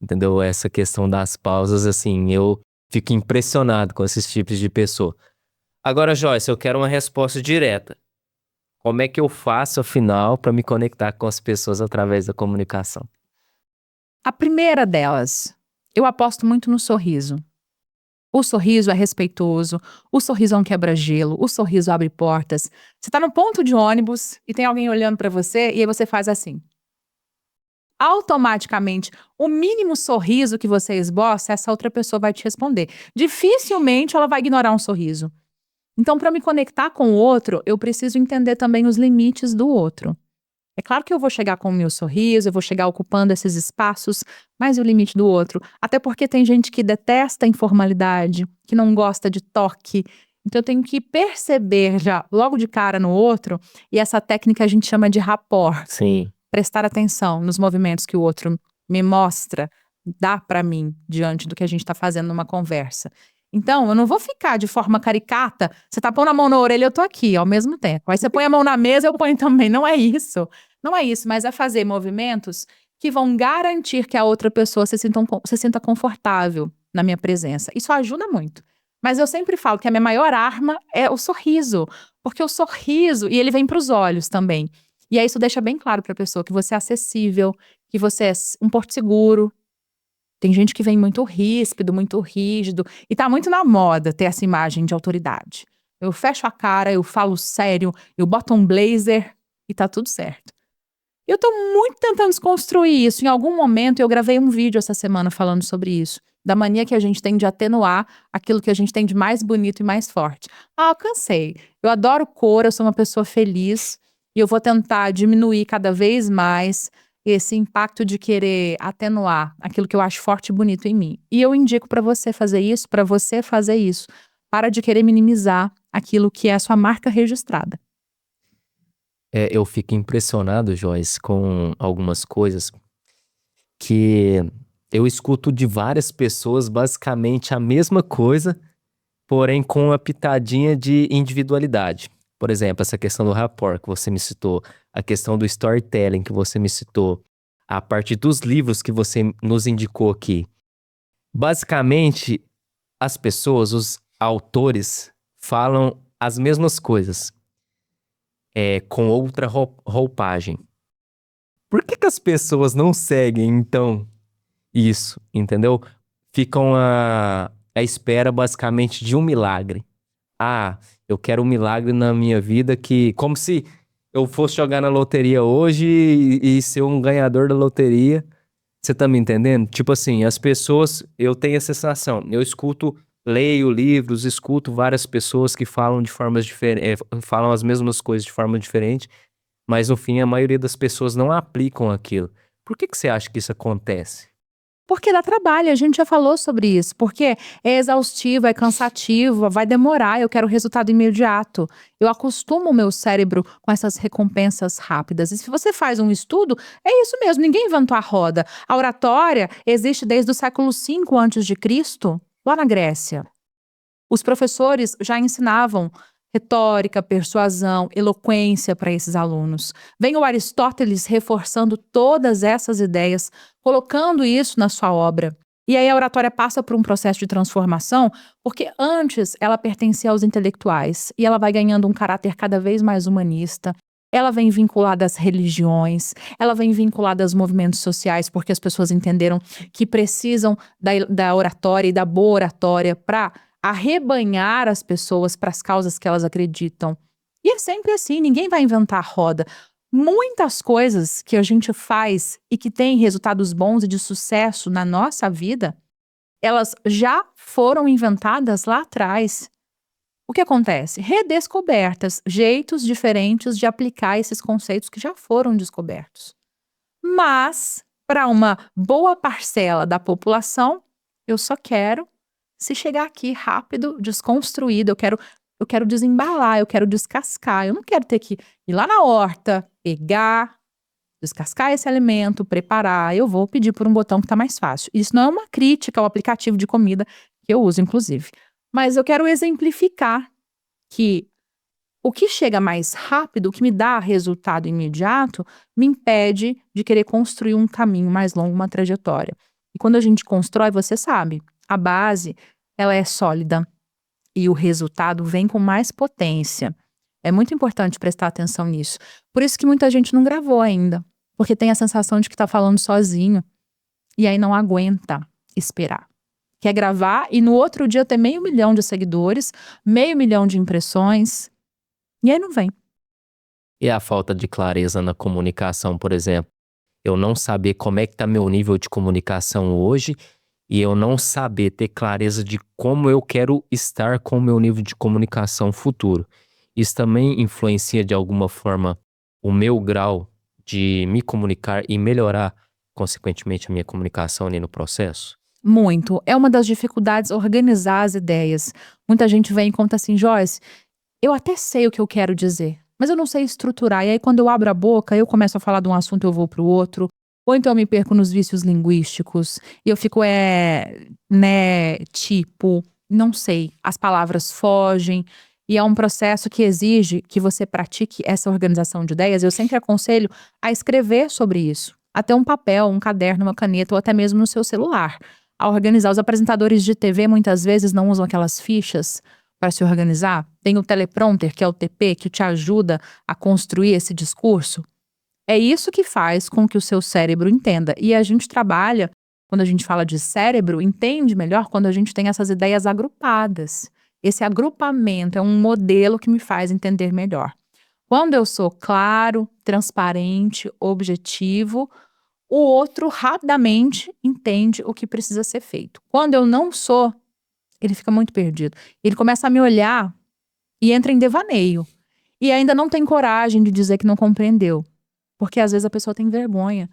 entendeu? Essa questão das pausas, assim, eu fico impressionado com esses tipos de pessoa. Agora, Joyce, eu quero uma resposta direta. Como é que eu faço, afinal, para me conectar com as pessoas através da comunicação? A primeira delas, eu aposto muito no sorriso. O sorriso é respeitoso, o sorriso é um quebra-gelo, o sorriso abre portas. Você tá no ponto de ônibus e tem alguém olhando pra você e aí você faz assim. Automaticamente, o mínimo sorriso que você esboça, essa outra pessoa vai te responder. Dificilmente ela vai ignorar um sorriso. Então, para me conectar com o outro, eu preciso entender também os limites do outro. É claro que eu vou chegar com o meu sorriso, eu vou chegar ocupando esses espaços, mas e o limite do outro? Até porque tem gente que detesta a informalidade, que não gosta de toque. Então eu tenho que perceber já logo de cara no outro, e essa técnica a gente chama de rapport. Sim. Prestar atenção nos movimentos que o outro me mostra, dá para mim, diante do que a gente está fazendo numa conversa. Então, eu não vou ficar de forma caricata, você tá pondo a mão na orelha, eu tô aqui, ao mesmo tempo. Aí você põe a mão na mesa, eu ponho também. Não é isso. Não é isso, mas é fazer movimentos que vão garantir que a outra pessoa se sinta confortável na minha presença. Isso ajuda muito. Mas eu sempre falo que a minha maior arma é o sorriso. Porque o sorriso, e ele vem para os olhos também. E aí isso deixa bem claro para a pessoa que você é acessível, que você é um porto seguro. Tem gente que vem muito ríspido, muito rígido, e tá muito na moda ter essa imagem de autoridade. Eu fecho a cara, eu falo sério, eu boto um blazer e tá tudo certo. Eu tô muito tentando desconstruir isso. Em algum momento eu gravei um vídeo essa semana falando sobre isso, da mania que a gente tem de atenuar aquilo que a gente tem de mais bonito e mais forte. Ah, eu cansei. Eu adoro cor, eu sou uma pessoa feliz e eu vou tentar diminuir cada vez mais esse impacto de querer atenuar aquilo que eu acho forte e bonito em mim. E eu indico para você fazer isso, para você fazer isso. Para de querer minimizar aquilo que é a sua marca registrada. Eu fico impressionado, Joyce, com algumas coisas que eu escuto de várias pessoas basicamente a mesma coisa, porém com uma pitadinha de individualidade. Por exemplo, essa questão do rapport que você me citou, a questão do storytelling que você me citou, a parte dos livros que você nos indicou aqui. Basicamente, as pessoas, os autores, falam as mesmas coisas, com outra roupagem. Por que as pessoas não seguem, então, isso, entendeu? Ficam à espera, basicamente, de um milagre. Ah, eu quero um milagre na minha vida que... Como se eu fosse jogar na loteria hoje e ser um ganhador da loteria. Você tá me entendendo? Tipo assim, as pessoas... Eu tenho a sensação, eu leio livros, escuto várias pessoas que falam de formas diferentes, falam as mesmas coisas de forma diferente, mas no fim a maioria das pessoas não aplicam aquilo. Por que você acha que isso acontece? Porque dá trabalho, a gente já falou sobre isso. Porque é exaustivo, é cansativo, vai demorar, eu quero resultado imediato. Eu acostumo o meu cérebro com essas recompensas rápidas. E se você faz um estudo, é isso mesmo, ninguém inventou a roda. A oratória existe desde o século V a.C., lá na Grécia. Os professores já ensinavam retórica, persuasão, eloquência para esses alunos. Vem o Aristóteles reforçando todas essas ideias, colocando isso na sua obra. E aí a oratória passa por um processo de transformação, porque antes ela pertencia aos intelectuais e ela vai ganhando um caráter cada vez mais humanista. Ela vem vinculada às religiões, ela vem vinculada aos movimentos sociais, porque as pessoas entenderam que precisam da oratória e da boa oratória para arrebanhar as pessoas para as causas que elas acreditam. E é sempre assim, ninguém vai inventar a roda. Muitas coisas que a gente faz e que têm resultados bons e de sucesso na nossa vida, elas já foram inventadas lá atrás. O que acontece? Redescobertas, jeitos diferentes de aplicar esses conceitos que já foram descobertos. Mas, para uma boa parcela da população, eu só quero se chegar aqui rápido, desconstruído, eu quero desembalar, eu quero descascar. Eu não quero ter que ir lá na horta, pegar, descascar esse alimento, preparar. Eu vou pedir por um botão que está mais fácil. Isso não é uma crítica ao aplicativo de comida que eu uso, inclusive. Mas eu quero exemplificar que o que chega mais rápido, o que me dá resultado imediato, me impede de querer construir um caminho mais longo, uma trajetória. E quando a gente constrói, você sabe, a base, ela é sólida e o resultado vem com mais potência. É muito importante prestar atenção nisso. Por isso que muita gente não gravou ainda, porque tem a sensação de que está falando sozinho e aí não aguenta esperar. Quer gravar e no outro dia ter 500 mil de seguidores, 500 mil de impressões, e aí não vem. E a falta de clareza na comunicação, por exemplo? Eu não saber como é que está meu nível de comunicação hoje e eu não saber ter clareza de como eu quero estar com o meu nível de comunicação futuro. Isso também influencia de alguma forma o meu grau de me comunicar e melhorar, consequentemente, a minha comunicação ali no processo? Muito. É uma das dificuldades organizar as ideias. Muita gente vem e conta assim, Joyce, eu até sei o que eu quero dizer, mas eu não sei estruturar. E aí quando eu abro a boca, eu começo a falar de um assunto, eu vou para o outro. Ou então eu me perco nos vícios linguísticos. E eu fico, tipo, não sei. As palavras fogem. E é um processo que exige que você pratique essa organização de ideias. Eu sempre aconselho a escrever sobre isso. Até um papel, um caderno, uma caneta ou até mesmo no seu celular. A organizar. Os apresentadores de TV muitas vezes não usam aquelas fichas para se organizar. Tem o teleprompter, que é o TP, que te ajuda a construir esse discurso. É isso que faz com que o seu cérebro entenda. E a gente trabalha, quando a gente fala de cérebro, entende melhor quando a gente tem essas ideias agrupadas. Esse agrupamento é um modelo que me faz entender melhor. Quando eu sou claro, transparente, objetivo, o outro rapidamente entende o que precisa ser feito. Quando eu não sou, ele fica muito perdido. Ele começa a me olhar e entra em devaneio. E ainda não tem coragem de dizer que não compreendeu. Porque às vezes a pessoa tem vergonha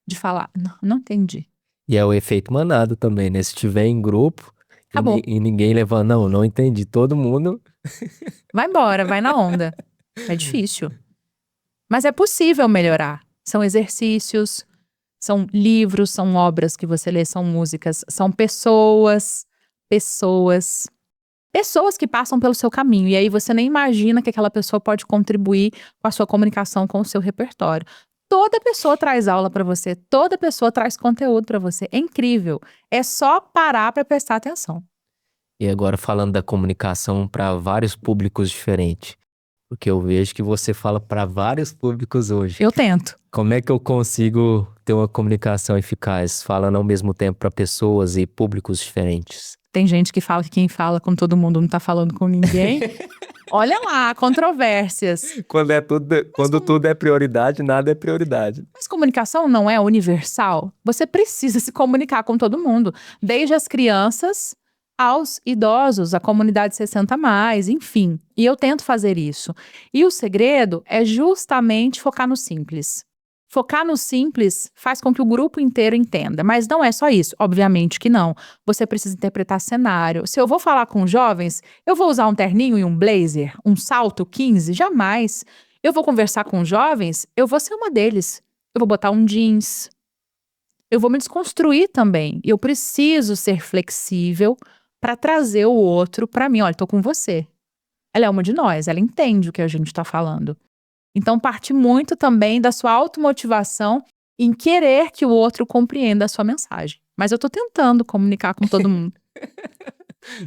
de falar, não entendi. E é o efeito manada também, né? Se tiver em grupo Acabou. e ninguém levando, não entendi, todo mundo... Vai embora, vai na onda. É difícil. Mas é possível melhorar. São exercícios, são livros, são obras que você lê, são músicas, são pessoas que passam pelo seu caminho. E aí você nem imagina que aquela pessoa pode contribuir com a sua comunicação, com o seu repertório. Toda pessoa traz aula para você, toda pessoa traz conteúdo para você. É incrível. É só parar para prestar atenção. E agora falando da comunicação para vários públicos diferentes. Porque eu vejo que você fala para vários públicos hoje. Eu tento. Como é que eu consigo ter uma comunicação eficaz, falando ao mesmo tempo para pessoas e públicos diferentes? Tem gente que fala que quem fala com todo mundo não tá falando com ninguém. Olha lá, controvérsias. Quando tudo é prioridade, nada é prioridade. Mas comunicação não é universal? Você precisa se comunicar com todo mundo. Desde as crianças aos idosos, à comunidade 60 mais, enfim. E eu tento fazer isso. E o segredo é justamente focar no simples. Focar no simples faz com que o grupo inteiro entenda, mas não é só isso, obviamente que não. Você precisa interpretar cenário. Se eu vou falar com jovens, eu vou usar um terninho e um blazer, um salto 15? Jamais. Eu vou conversar com jovens, eu vou ser uma deles. Eu vou botar um jeans. Eu vou me desconstruir também. E eu preciso ser flexível para trazer o outro para mim. Olha, estou com você. Ela é uma de nós, ela entende o que a gente está falando. Então, parte muito também da sua automotivação em querer que o outro compreenda a sua mensagem. Mas eu tô tentando comunicar com todo mundo.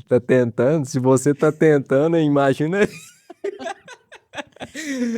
Tá tentando? Se você tá tentando, imagina.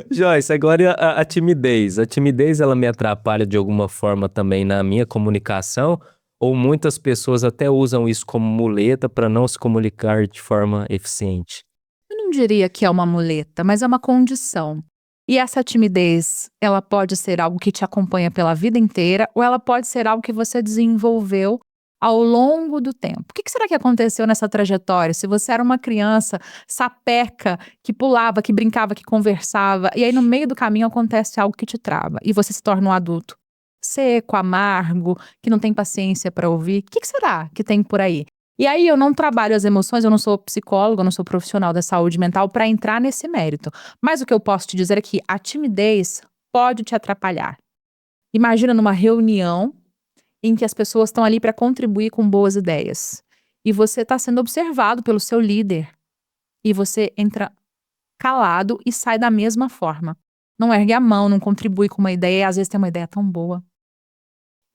Joyce, agora a timidez. A timidez, ela me atrapalha de alguma forma também na minha comunicação? Ou muitas pessoas até usam isso como muleta para não se comunicar de forma eficiente? Eu não diria que é uma muleta, mas é uma condição. E essa timidez, ela pode ser algo que te acompanha pela vida inteira ou ela pode ser algo que você desenvolveu ao longo do tempo. O que será que aconteceu nessa trajetória? Se você era uma criança sapeca, que pulava, que brincava, que conversava, e aí no meio do caminho acontece algo que te trava e você se torna um adulto seco, amargo, que não tem paciência para ouvir. O que será que tem por aí? E aí eu não trabalho as emoções, eu não sou psicóloga, eu não sou profissional da saúde mental para entrar nesse mérito. Mas o que eu posso te dizer é que a timidez pode te atrapalhar. Imagina numa reunião em que as pessoas estão ali para contribuir com boas ideias. E você está sendo observado pelo seu líder. E você entra calado e sai da mesma forma. Não ergue a mão, não contribui com uma ideia, e às vezes tem uma ideia tão boa.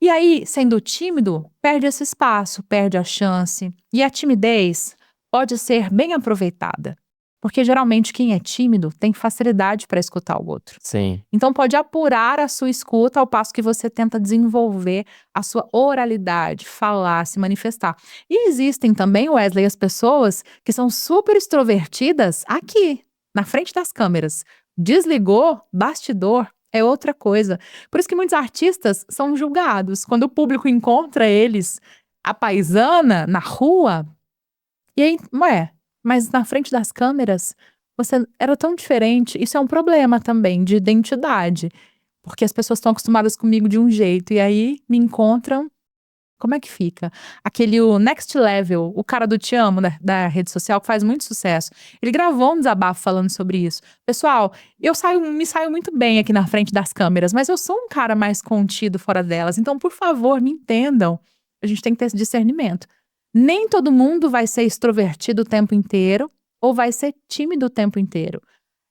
E aí, sendo tímido, perde esse espaço, perde a chance. E a timidez pode ser bem aproveitada. Porque geralmente quem é tímido tem facilidade para escutar o outro. Sim. Então pode apurar a sua escuta ao passo que você tenta desenvolver a sua oralidade, falar, se manifestar. E existem também, Wesley, as pessoas que são super extrovertidas aqui, na frente das câmeras. Desligou, bastidor, é outra coisa. Por isso que muitos artistas são julgados. Quando o público encontra eles, a paisana, na rua, e aí, mas na frente das câmeras, você era tão diferente. Isso é um problema também de identidade. Porque as pessoas estão acostumadas comigo de um jeito. E aí, me encontram. Como é que fica? O Next Level, o cara do Te Amo, da rede social, que faz muito sucesso. Ele gravou um desabafo falando sobre isso. Pessoal, me saio muito bem aqui na frente das câmeras, mas eu sou um cara mais contido fora delas. Então, por favor, me entendam. A gente tem que ter esse discernimento. Nem todo mundo vai ser extrovertido o tempo inteiro ou vai ser tímido o tempo inteiro.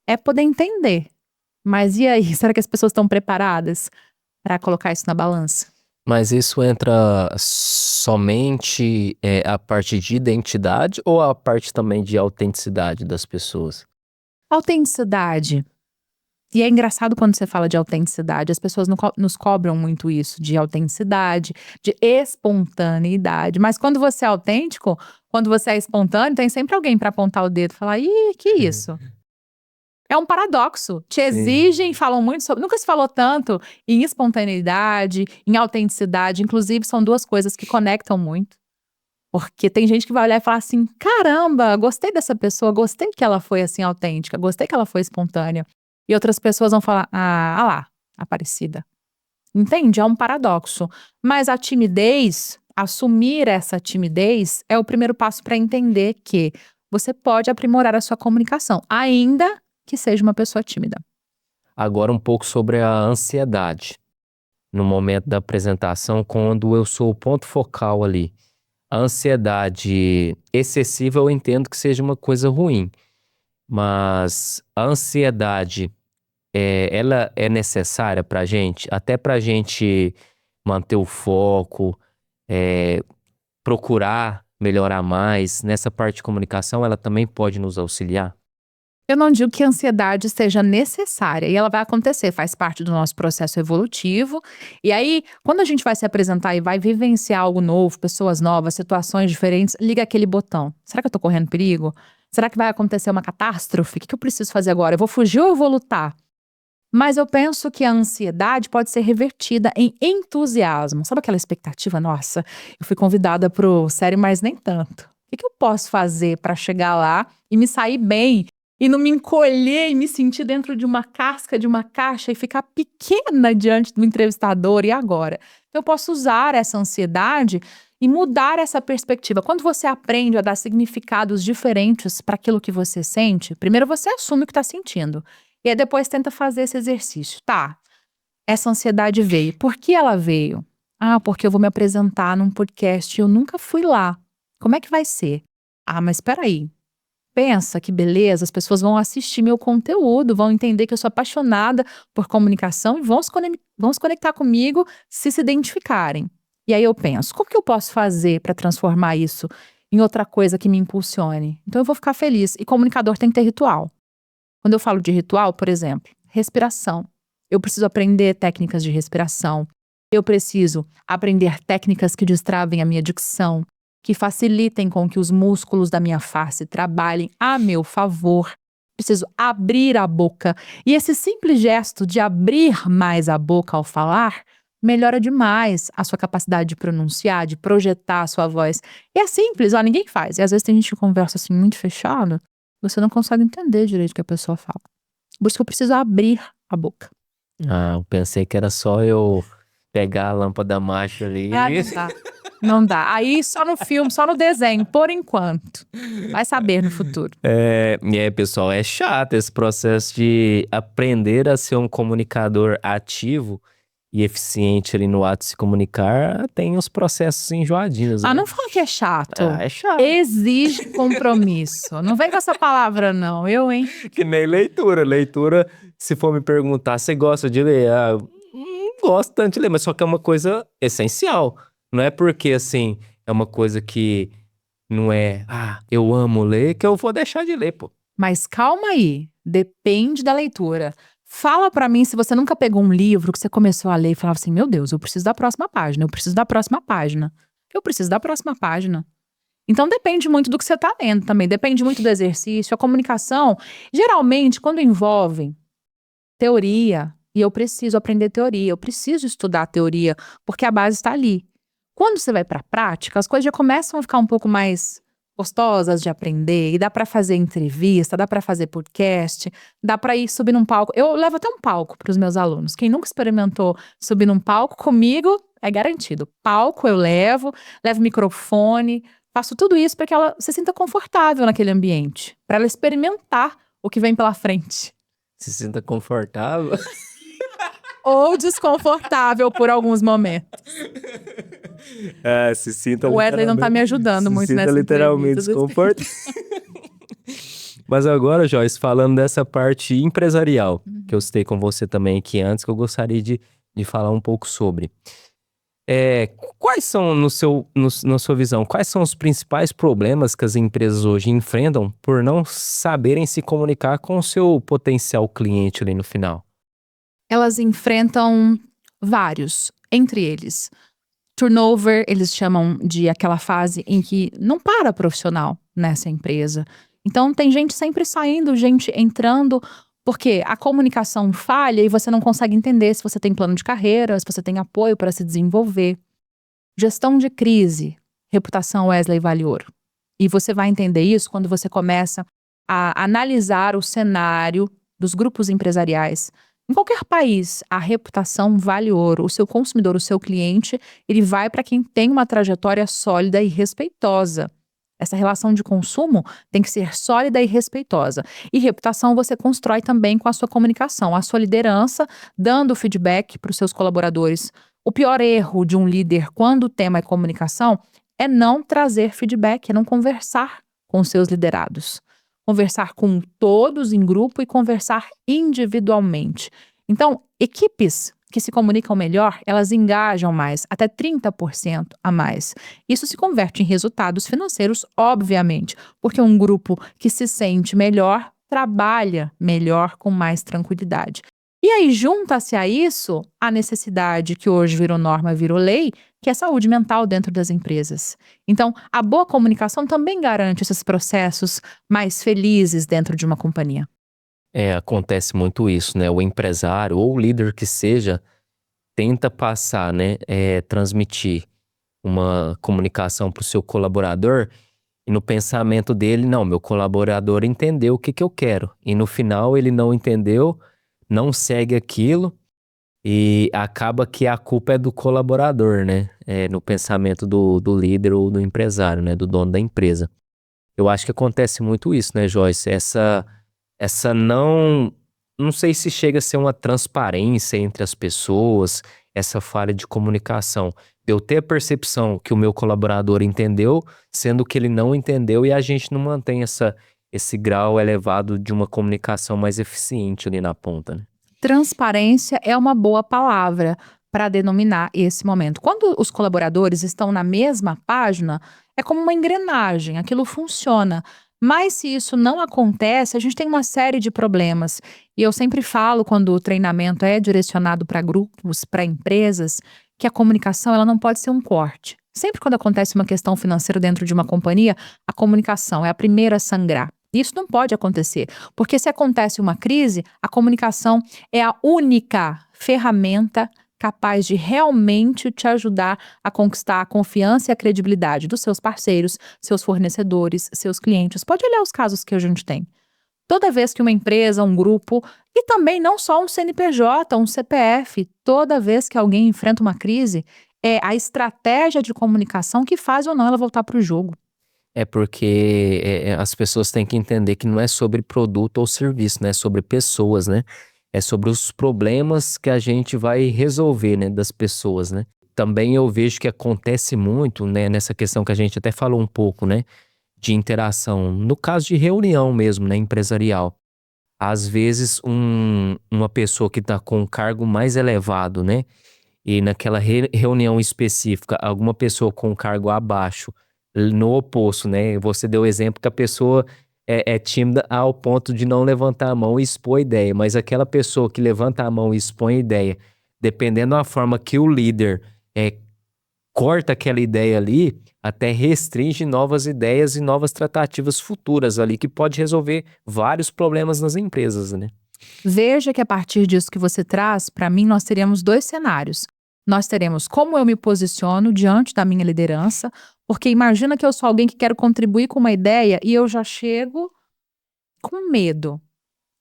É poder entender. Mas e aí? Será que as pessoas estão preparadas para colocar isso na balança? Mas isso entra somente a parte de identidade ou a parte também de autenticidade das pessoas? Autenticidade. E é engraçado quando você fala de autenticidade, as pessoas nos cobram muito isso, de autenticidade, de espontaneidade. Mas quando você é autêntico, quando você é espontâneo, tem sempre alguém para apontar o dedo e falar: ih, que isso? É um paradoxo. Te exigem, falam muito sobre. Nunca se falou tanto em espontaneidade, em autenticidade. Inclusive, são duas coisas que conectam muito. Porque tem gente que vai olhar e falar assim: caramba, gostei dessa pessoa, gostei que ela foi assim autêntica, gostei que ela foi espontânea. E outras pessoas vão falar: ah lá, Aparecida. Entende? É um paradoxo. Mas a timidez, assumir essa timidez, é o primeiro passo para entender que você pode aprimorar a sua comunicação, ainda que seja uma pessoa tímida. Agora um pouco sobre a ansiedade. No momento da apresentação, quando eu sou o ponto focal ali. A ansiedade excessiva eu entendo que seja uma coisa ruim. Mas a ansiedade, ela é necessária pra gente? Até pra gente manter o foco, procurar melhorar mais. Nessa parte de comunicação, ela também pode nos auxiliar? Eu não digo que a ansiedade seja necessária, e ela vai acontecer, faz parte do nosso processo evolutivo. E aí, quando a gente vai se apresentar e vai vivenciar algo novo, pessoas novas, situações diferentes, liga aquele botão. Será que eu tô correndo perigo? Será que vai acontecer uma catástrofe? O que eu preciso fazer agora? Eu vou fugir ou eu vou lutar? Mas eu penso que a ansiedade pode ser revertida em entusiasmo. Sabe aquela expectativa? Nossa, eu fui convidada pro série, mas nem tanto. que eu posso fazer para chegar lá e me sair bem e não me encolher e me sentir dentro de uma casca, de uma caixa e ficar pequena diante do entrevistador, e agora? Então, eu posso usar essa ansiedade e mudar essa perspectiva. Quando você aprende a dar significados diferentes para aquilo que você sente, primeiro você assume o que está sentindo. E aí depois tenta fazer esse exercício. Tá, essa ansiedade veio. Por que ela veio? Ah, porque eu vou me apresentar num podcast e eu nunca fui lá. Como é que vai ser? Ah, mas espera aí. Pensa que beleza, as pessoas vão assistir meu conteúdo, vão entender que eu sou apaixonada por comunicação e vão se conectar comigo se identificarem. E aí eu penso, como que eu posso fazer para transformar isso em outra coisa que me impulsione? Então eu vou ficar feliz. E comunicador tem que ter ritual. Quando eu falo de ritual, por exemplo, respiração. Eu preciso aprender técnicas de respiração. Eu preciso aprender técnicas que destravem a minha dicção, que facilitem com que os músculos da minha face trabalhem a meu favor. Preciso abrir a boca. E esse simples gesto de abrir mais a boca ao falar melhora demais a sua capacidade de pronunciar, de projetar a sua voz. E é simples, ó, ninguém faz. E às vezes tem gente que conversa assim muito fechado, você não consegue entender direito o que a pessoa fala. Por isso que eu preciso abrir a boca. Ah, eu pensei que era só eu pegar a lâmpada mágica ali. Ah, não dá. Não dá. Aí só no filme, só no desenho, por enquanto. Vai saber no futuro. Pessoal, é chato esse processo de aprender a ser um comunicador ativo e eficiente ali no ato de se comunicar. Tem os processos enjoadinhos, né? Ah, não fala que é chato. É chato. Exige compromisso. Não vem com essa palavra, não. Hein? Que nem leitura. Leitura, se for me perguntar, você gosta de ler? Ah, não gosto tanto de ler, mas só que é uma coisa essencial. Não é porque, assim, é uma coisa que não é, eu amo ler, que eu vou deixar de ler, pô. Mas calma aí. Depende da leitura. Fala pra mim se você nunca pegou um livro que você começou a ler e falava assim, meu Deus, eu preciso da próxima página, eu preciso da próxima página. Eu preciso da próxima página. Então depende muito do que você tá lendo também, depende muito do exercício. A comunicação, geralmente, quando envolve teoria, e eu preciso aprender teoria, eu preciso estudar teoria, porque a base está ali. Quando você vai pra prática, as coisas já começam a ficar um pouco mais gostosas de aprender, e dá pra fazer entrevista, dá pra fazer podcast, dá pra ir subir num palco. Eu levo até um palco pros meus alunos. Quem nunca experimentou subir num palco comigo, é garantido. Palco eu levo microfone, faço tudo isso para que ela se sinta confortável naquele ambiente, para ela experimentar o que vem pela frente. Se sinta confortável. Ou desconfortável por alguns momentos. Se sinta O Wesley não tá me ajudando muito nessa literalmente entrevista. desconfortável. Mas agora, Joyce, falando dessa parte empresarial, que eu citei com você também aqui antes, que eu gostaria de falar um pouco sobre. Quais são, na sua visão, quais são os principais problemas que as empresas hoje enfrentam por não saberem se comunicar com o seu potencial cliente ali no final? Elas enfrentam vários, entre eles. Turnover, eles chamam de aquela fase em que não para profissional nessa empresa. Então tem gente sempre saindo, gente entrando, porque a comunicação falha e você não consegue entender se você tem plano de carreira, se você tem apoio para se desenvolver. Gestão de crise, reputação Wesley vale ouro. E você vai entender isso quando você começa a analisar o cenário dos grupos empresariais. Em qualquer país, a reputação vale ouro. O seu consumidor, o seu cliente, ele vai para quem tem uma trajetória sólida e respeitosa. Essa relação de consumo tem que ser sólida e respeitosa. E reputação você constrói também com a sua comunicação, a sua liderança, dando feedback para os seus colaboradores. O pior erro de um líder quando o tema é comunicação é não trazer feedback, é não conversar com os seus liderados. Conversar com todos em grupo e conversar individualmente. Então, equipes que se comunicam melhor, elas engajam mais, até 30% a mais. Isso se converte em resultados financeiros, obviamente, porque um grupo que se sente melhor, trabalha melhor com mais tranquilidade. E aí, junta-se a isso, a necessidade que hoje virou norma, virou lei, que é saúde mental dentro das empresas. Então, a boa comunicação também garante esses processos mais felizes dentro de uma companhia. Acontece muito isso, né? O empresário ou o líder que seja tenta passar, né? Transmitir uma comunicação para o seu colaborador E no pensamento dele, não, meu colaborador entendeu o que eu quero. E no final ele não entendeu, não segue aquilo e acaba que a culpa é do colaborador, né? No pensamento do líder ou do empresário, né? Do dono da empresa. Eu acho que acontece muito isso, né, Joyce? Essa não sei se chega a ser uma transparência entre as pessoas, essa falha de comunicação. Eu ter a percepção que o meu colaborador entendeu, sendo que ele não entendeu, e a gente não mantém esse grau elevado de uma comunicação mais eficiente ali na ponta, né? Transparência é uma boa palavra para denominar esse momento. Quando os colaboradores estão na mesma página, é como uma engrenagem, aquilo funciona. Mas se isso não acontece, a gente tem uma série de problemas. E eu sempre falo, quando o treinamento é direcionado para grupos, para empresas, que a comunicação ela não pode ser um corte. Sempre quando acontece uma questão financeira dentro de uma companhia, a comunicação é a primeira a sangrar. Isso não pode acontecer, porque se acontece uma crise, a comunicação é a única ferramenta capaz de realmente te ajudar a conquistar a confiança e a credibilidade dos seus parceiros, seus fornecedores, seus clientes. Pode olhar os casos que a gente tem. Toda vez que uma empresa, um grupo, e também não só um CNPJ, um CPF, toda vez que alguém enfrenta uma crise, é a estratégia de comunicação que faz ou não ela voltar para o jogo. É porque as pessoas têm que entender que não é sobre produto ou serviço, né? É sobre pessoas, né? É sobre os problemas que a gente vai resolver, né? Das pessoas, né? Também eu vejo que acontece muito, né? Nessa questão que a gente até falou um pouco, né? De interação. No caso de reunião mesmo, né? Empresarial. Às vezes uma pessoa que está com um cargo mais elevado, né? E naquela reunião específica, alguma pessoa com um cargo abaixo, no oposto, né? Você deu o exemplo que a pessoa é tímida ao ponto de não levantar a mão e expor a ideia, mas aquela pessoa que levanta a mão e expõe a ideia, dependendo da forma que o líder corta aquela ideia ali, até restringe novas ideias e novas tratativas futuras ali, que pode resolver vários problemas nas empresas, né? Veja que a partir disso que você traz, para mim, nós teríamos dois cenários. Nós teremos como eu me posiciono diante da minha liderança, porque imagina que eu sou alguém que quero contribuir com uma ideia e eu já chego com medo,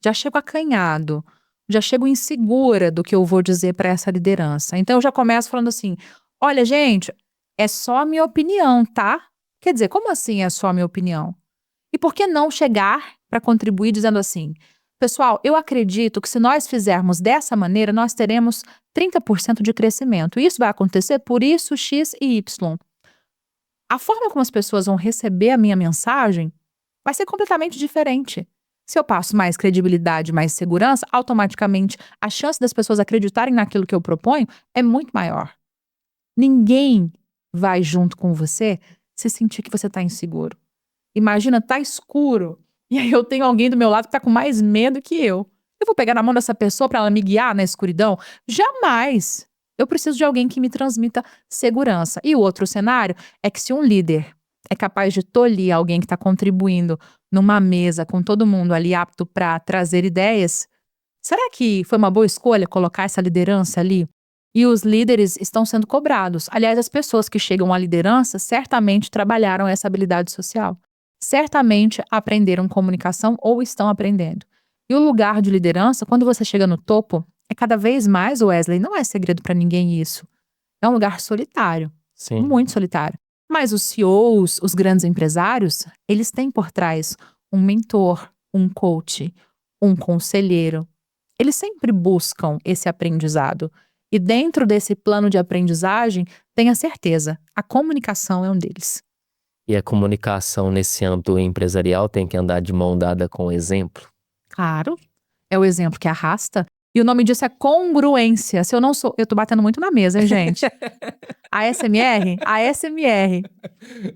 já chego acanhado, já chego insegura do que eu vou dizer para essa liderança. Então eu já começo falando assim: olha, gente, é só a minha opinião, tá? Quer dizer, como assim é só a minha opinião? E por que não chegar para contribuir dizendo assim: pessoal, eu acredito que se nós fizermos dessa maneira, nós teremos 30% de crescimento. Isso vai acontecer por isso, X e Y. A forma como as pessoas vão receber a minha mensagem vai ser completamente diferente. Se eu passo mais credibilidade, mais segurança, automaticamente a chance das pessoas acreditarem naquilo que eu proponho é muito maior. Ninguém vai junto com você se sentir que você está inseguro. Imagina, tá escuro. E aí eu tenho alguém do meu lado que tá com mais medo que eu. Eu vou pegar na mão dessa pessoa para ela me guiar na escuridão? Jamais! Eu preciso de alguém que me transmita segurança. E o outro cenário é que se um líder é capaz de tolir alguém que está contribuindo numa mesa com todo mundo ali apto para trazer ideias, será que foi uma boa escolha colocar essa liderança ali? E os líderes estão sendo cobrados. Aliás, as pessoas que chegam à liderança certamente trabalharam essa habilidade social. Certamente aprenderam comunicação ou estão aprendendo. E o lugar de liderança, quando você chega no topo, é cada vez mais, Wesley, não é segredo para ninguém isso. É um lugar solitário, Sim. muito solitário. Mas os CEOs, os grandes empresários, eles têm por trás um mentor, um coach, um conselheiro. Eles sempre buscam esse aprendizado. E dentro desse plano de aprendizagem, tenha certeza, a comunicação é um deles. E a comunicação nesse âmbito empresarial tem que andar de mão dada com o exemplo? Claro, é o exemplo que arrasta. E o nome disso é congruência. Se eu não sou, eu tô batendo muito na mesa, hein, gente? ASMR? ASMR.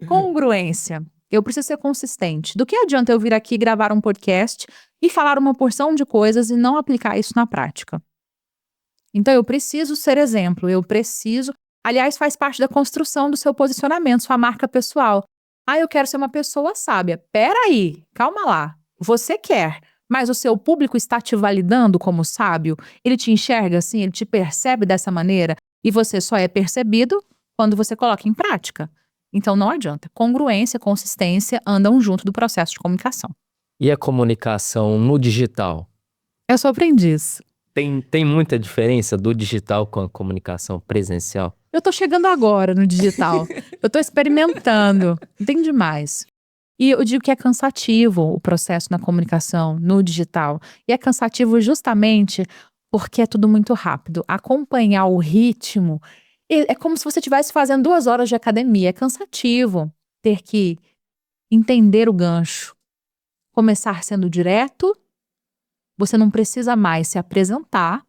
Congruência. Eu preciso ser consistente. Do que adianta eu vir aqui gravar um podcast e falar uma porção de coisas e não aplicar isso na prática? Então eu preciso ser exemplo, eu preciso. Aliás, faz parte da construção do seu posicionamento, sua marca pessoal. Ah, eu quero ser uma pessoa sábia. Peraí, calma lá. Você quer, mas o seu público está te validando como sábio? Ele te enxerga assim, ele te percebe dessa maneira? E você só é percebido quando você coloca em prática. Então não adianta. Congruência, consistência andam junto do processo de comunicação. E a comunicação no digital? Eu sou aprendiz. Tem muita diferença do digital com a comunicação presencial? Eu tô chegando agora no digital. Eu tô experimentando. Tem demais. E eu digo que é cansativo o processo na comunicação, no digital. E é cansativo justamente porque é tudo muito rápido. Acompanhar o ritmo é como se você estivesse fazendo 2 horas de academia. É cansativo ter que entender o gancho. Começar sendo direto, você não precisa mais se apresentar,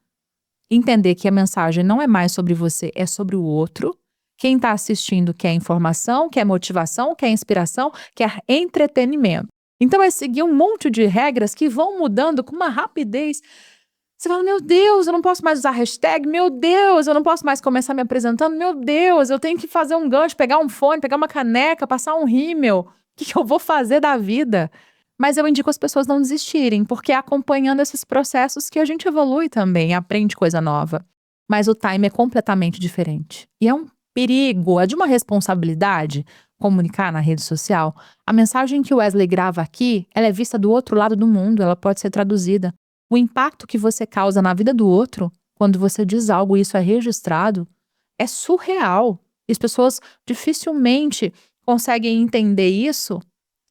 entender que a mensagem não é mais sobre você, é sobre o outro. Quem está assistindo quer informação, quer motivação, quer inspiração, quer entretenimento. Então é seguir um monte de regras que vão mudando com uma rapidez. Você fala, meu Deus, eu não posso mais usar hashtag, meu Deus, eu não posso mais começar me apresentando, meu Deus, eu tenho que fazer um gancho, pegar um fone, pegar uma caneca, passar um rímel. O que eu vou fazer da vida? Mas eu indico as pessoas não desistirem, porque é acompanhando esses processos que a gente evolui também, aprende coisa nova. Mas o time é completamente diferente. E é um perigo, é de uma responsabilidade comunicar na rede social. A mensagem que o Wesley grava aqui, ela é vista do outro lado do mundo, ela pode ser traduzida. O impacto que você causa na vida do outro, quando você diz algo e isso é registrado, é surreal. E as pessoas dificilmente conseguem entender isso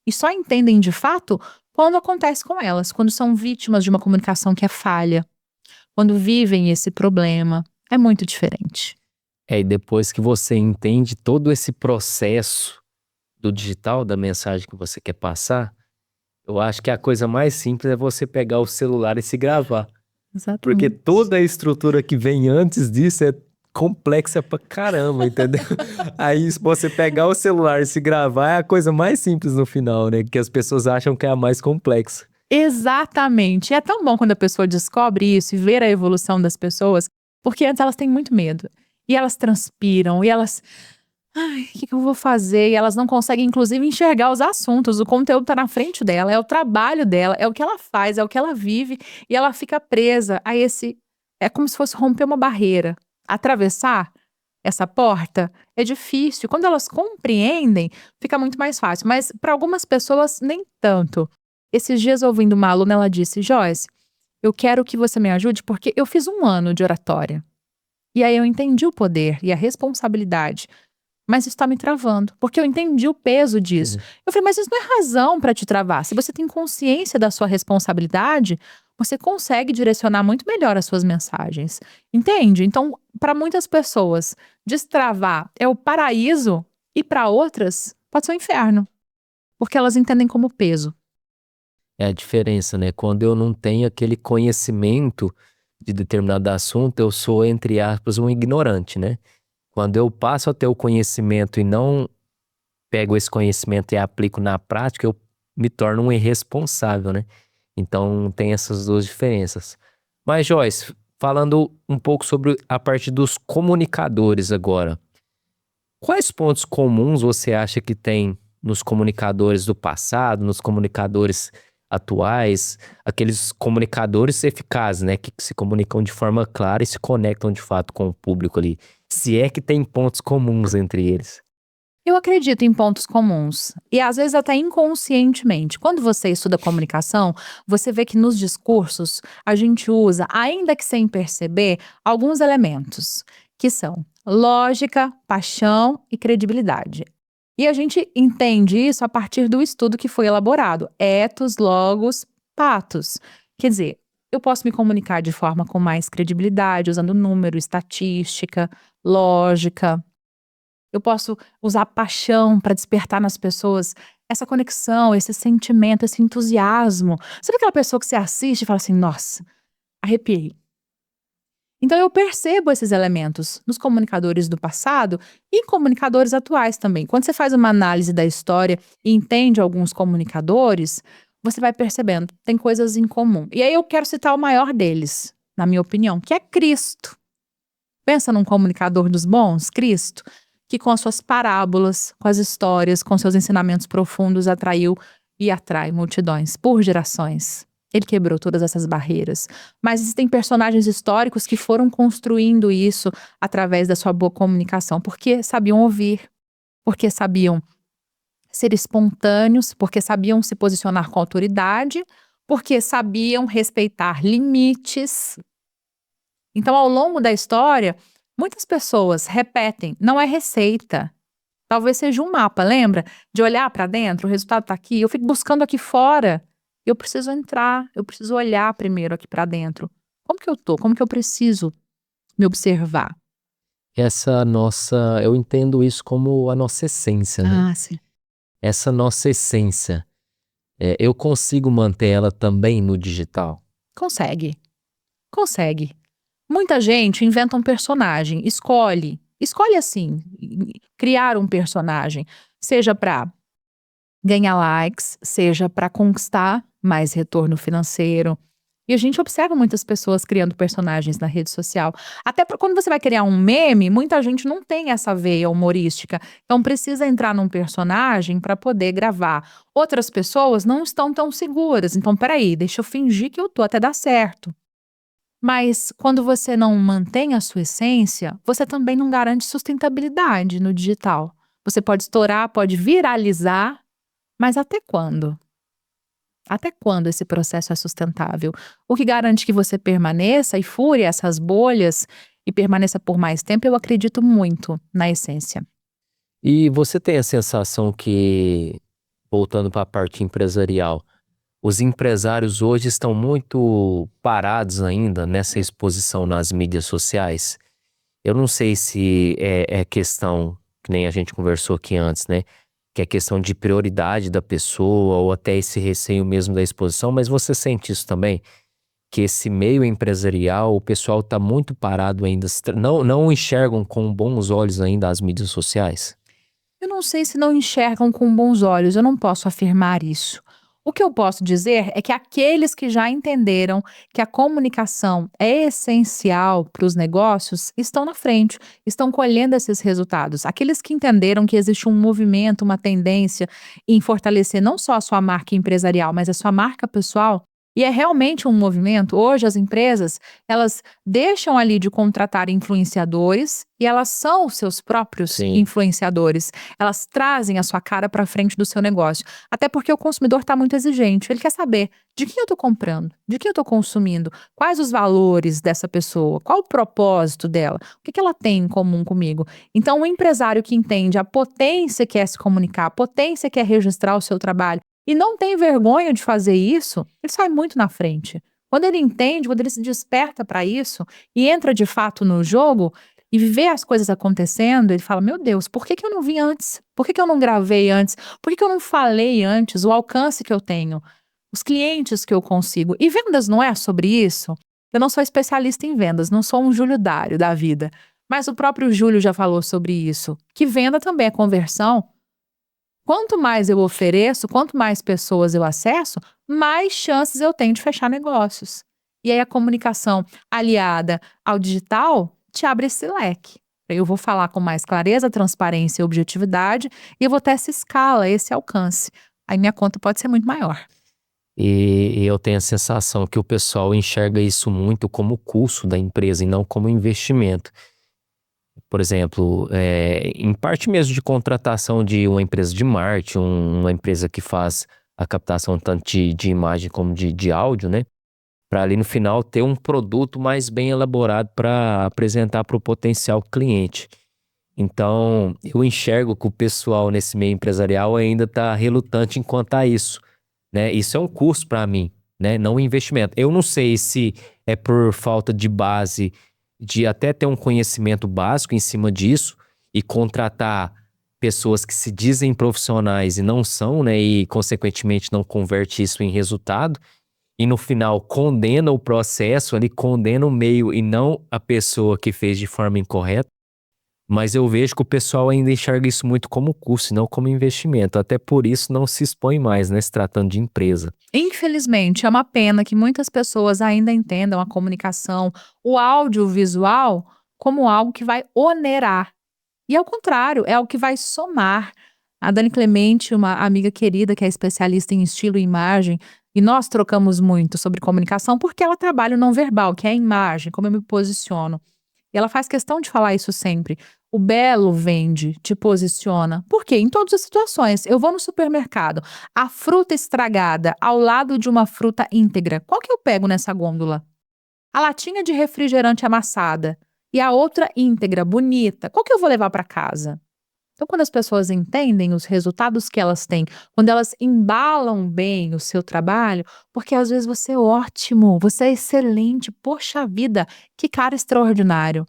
e só entendem de fato quando acontece com elas, quando são vítimas de uma comunicação que é falha, quando vivem esse problema. É muito diferente. E depois que você entende todo esse processo do digital, da mensagem que você quer passar, eu acho que a coisa mais simples é você pegar o celular e se gravar. Porque Exatamente. toda a estrutura que vem antes disso é complexa pra caramba, entendeu? Aí, se você pegar o celular e se gravar, é a coisa mais simples no final, né? Que as pessoas acham que é a mais complexa. Exatamente. É tão bom quando a pessoa descobre isso e ver a evolução das pessoas, porque antes elas têm muito medo. E elas transpiram, e elas... Ai, o que eu vou fazer? E elas não conseguem, inclusive, enxergar os assuntos. O conteúdo tá na frente dela, é o trabalho dela, é o que ela faz, é o que ela vive. E ela fica presa a esse... É como se fosse romper uma barreira. Atravessar essa porta é difícil. Quando elas compreendem, fica muito mais fácil. Mas para algumas pessoas, nem tanto. Esses dias, ouvindo uma aluna, ela disse, Joyce, eu quero que você me ajude porque eu fiz 1 ano de oratória. E aí eu entendi o poder e a responsabilidade. Mas isso está me travando, porque eu entendi o peso disso. Eu falei, mas isso não é razão para te travar. Se você tem consciência da sua responsabilidade, você consegue direcionar muito melhor as suas mensagens. Entende? Então, para muitas pessoas, destravar é o paraíso e para outras pode ser o inferno. Porque elas entendem como peso. É a diferença, né? Quando eu não tenho aquele conhecimento de determinado assunto, eu sou, entre aspas, um ignorante, né? Quando eu passo a ter o conhecimento e não pego esse conhecimento e aplico na prática, eu me torno um irresponsável, né? Então tem essas duas diferenças. Mas Joyce, falando um pouco sobre a parte dos comunicadores agora. Quais pontos comuns você acha que tem nos comunicadores do passado, nos comunicadores atuais, aqueles comunicadores eficazes, né? Que se comunicam de forma clara e se conectam de fato com o público ali. Se é que tem pontos comuns entre eles. Eu acredito em pontos comuns. E às vezes até inconscientemente. Quando você estuda comunicação, você vê que nos discursos a gente usa, ainda que sem perceber, alguns elementos. Que são lógica, paixão e credibilidade. E a gente entende isso a partir do estudo que foi elaborado. Ethos, logos, pathos. Quer dizer, eu posso me comunicar de forma com mais credibilidade, usando número, estatística, lógica. Eu posso usar paixão para despertar nas pessoas essa conexão, esse sentimento, esse entusiasmo. Sabe aquela pessoa que você assiste e fala assim, nossa, arrepiei. Então eu percebo esses elementos nos comunicadores do passado e em comunicadores atuais também. Quando você faz uma análise da história e entende alguns comunicadores, você vai percebendo, tem coisas em comum. E aí eu quero citar o maior deles, na minha opinião, que é Cristo. Pensa num comunicador dos bons, Cristo, que com as suas parábolas, com as histórias, com seus ensinamentos profundos atraiu e atrai multidões por gerações. Ele quebrou todas essas barreiras. Mas existem personagens históricos que foram construindo isso através da sua boa comunicação, porque sabiam ouvir, porque sabiam ser espontâneos, porque sabiam se posicionar com autoridade, porque sabiam respeitar limites. Então, ao longo da história, muitas pessoas repetem, não é receita. Talvez seja um mapa, lembra? De olhar para dentro, o resultado está aqui, eu fico buscando aqui fora. Eu preciso entrar, eu preciso olhar primeiro aqui para dentro. Como que eu tô? Como que eu preciso me observar? Eu entendo isso como a nossa essência, né? Ah, sim. Essa nossa essência, eu consigo manter ela também no digital? Consegue, consegue. Muita gente inventa um personagem, escolhe assim, criar um personagem, seja para ganhar likes, seja para conquistar mais retorno financeiro. E a gente observa muitas pessoas criando personagens na rede social. Até quando você vai criar um meme, muita gente não tem essa veia humorística. Então precisa entrar num personagem para poder gravar. Outras pessoas não estão tão seguras. Então, peraí, deixa eu fingir que eu tô até dar certo. Mas quando você não mantém a sua essência, você também não garante sustentabilidade no digital. Você pode estourar, pode viralizar, mas até quando? Até quando esse processo é sustentável? O que garante que você permaneça e fure essas bolhas e permaneça por mais tempo, eu acredito muito na essência. E você tem a sensação que, voltando para a parte empresarial, os empresários hoje estão muito parados ainda nessa exposição nas mídias sociais? Eu não sei se é questão, que nem a gente conversou aqui antes, né? Que é questão de prioridade da pessoa ou até esse receio mesmo da exposição, mas você sente isso também? Que esse meio empresarial, o pessoal está muito parado ainda, não enxergam com bons olhos ainda as mídias sociais? Eu não sei se não enxergam com bons olhos, eu não posso afirmar isso. O que eu posso dizer é que aqueles que já entenderam que a comunicação é essencial para os negócios estão na frente, estão colhendo esses resultados. Aqueles que entenderam que existe um movimento, uma tendência em fortalecer não só a sua marca empresarial, mas a sua marca pessoal. E é realmente um movimento. Hoje as empresas, elas deixam ali de contratar influenciadores e elas são os seus próprios Sim. influenciadores. Elas trazem a sua cara para frente do seu negócio. Até porque o consumidor está muito exigente. Ele quer saber de quem eu estou comprando, de quem eu estou consumindo, quais os valores dessa pessoa, qual o propósito dela, o que ela tem em comum comigo. Então, o empresário que entende a potência que é se comunicar, a potência que é registrar o seu trabalho e não tem vergonha de fazer isso, ele sai muito na frente. Quando ele entende, quando ele se desperta para isso e entra de fato no jogo, e ver as coisas acontecendo, ele fala: meu Deus, por que que eu não vi antes? Por que que eu não gravei antes? Por que que eu não falei antes? O alcance que eu tenho, os clientes que eu consigo. E vendas não é sobre isso? Eu não sou especialista em vendas, não sou um Júlio Dário da vida. Mas o próprio Júlio já falou sobre isso. Que venda também é conversão. Quanto mais eu ofereço, quanto mais pessoas eu acesso, mais chances eu tenho de fechar negócios. E aí a comunicação aliada ao digital te abre esse leque. Eu vou falar com mais clareza, transparência e objetividade, e eu vou ter essa escala, esse alcance. Aí minha conta pode ser muito maior. E eu tenho a sensação que o pessoal enxerga isso muito como custo da empresa e não como investimento. Por exemplo, em parte mesmo de contratação de uma empresa de marketing, uma empresa que faz a captação tanto de imagem como de áudio, né? Para ali no final ter um produto mais bem elaborado para apresentar para o potencial cliente. Então, eu enxergo que o pessoal nesse meio empresarial ainda está relutante em quanto a isso, né? Isso é um custo para mim, né? Não um investimento. Eu não sei se é por falta de base, de até ter um conhecimento básico em cima disso e contratar pessoas que se dizem profissionais e não são, né? E, consequentemente, não converte isso em resultado. E no final condena o processo, ali condena o meio e não a pessoa que fez de forma incorreta. Mas eu vejo que o pessoal ainda enxerga isso muito como custo e não como investimento. Até por isso não se expõe mais, né? Se tratando de empresa. Infelizmente, é uma pena que muitas pessoas ainda entendam a comunicação, o audiovisual, como algo que vai onerar. E ao contrário, é algo que vai somar. A Dani Clemente, uma amiga querida que é especialista em estilo e imagem, e nós trocamos muito sobre comunicação porque ela trabalha o não verbal, que é a imagem, como eu me posiciono. E ela faz questão de falar isso sempre. O belo vende, te posiciona. Por quê? Em todas as situações. Eu vou no supermercado, a fruta estragada ao lado de uma fruta íntegra. Qual que eu pego nessa gôndola? A latinha de refrigerante amassada e a outra íntegra, bonita. Qual que eu vou levar para casa? Então, quando as pessoas entendem os resultados que elas têm, quando elas embalam bem o seu trabalho, porque às vezes você é ótimo, você é excelente, poxa vida, que cara extraordinário.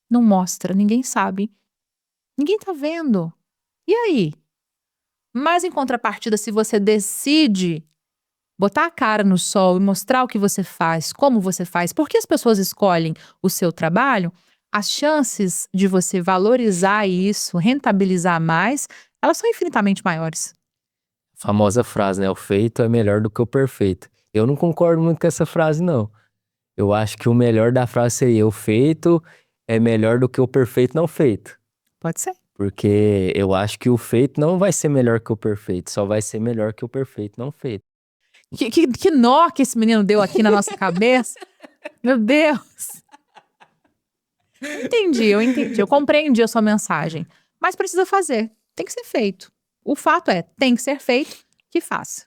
Não mostra, ninguém sabe, ninguém tá vendo. E aí? Mas em contrapartida, se você decide botar a cara no sol e mostrar o que você faz, como você faz, por que as pessoas escolhem o seu trabalho, as chances de você valorizar isso, rentabilizar mais, elas são infinitamente maiores. Famosa frase, né? O feito é melhor do que o perfeito. Eu não concordo muito com essa frase, não. Eu acho que o melhor da frase seria: o feito é melhor do que o perfeito não feito. Pode ser. Porque eu acho que o feito não vai ser melhor que o perfeito, só vai ser melhor que o perfeito não feito. Que nó que esse menino deu aqui na nossa cabeça. Meu Deus. Eu entendi, eu compreendi a sua mensagem. Mas precisa fazer, tem que ser feito. O fato é, tem que ser feito, que faça.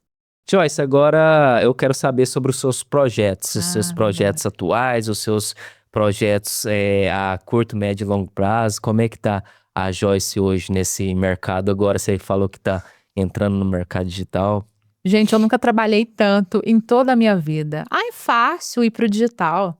Joyce, agora eu quero saber sobre os seus projetos, os seus projetos Verdade. atuais, os seus projetos a curto, médio e longo prazo. Como é que tá a Joyce hoje nesse mercado? Agora você falou que tá entrando no mercado digital. Gente, eu nunca trabalhei tanto em toda a minha vida. Ah, é fácil ir pro digital.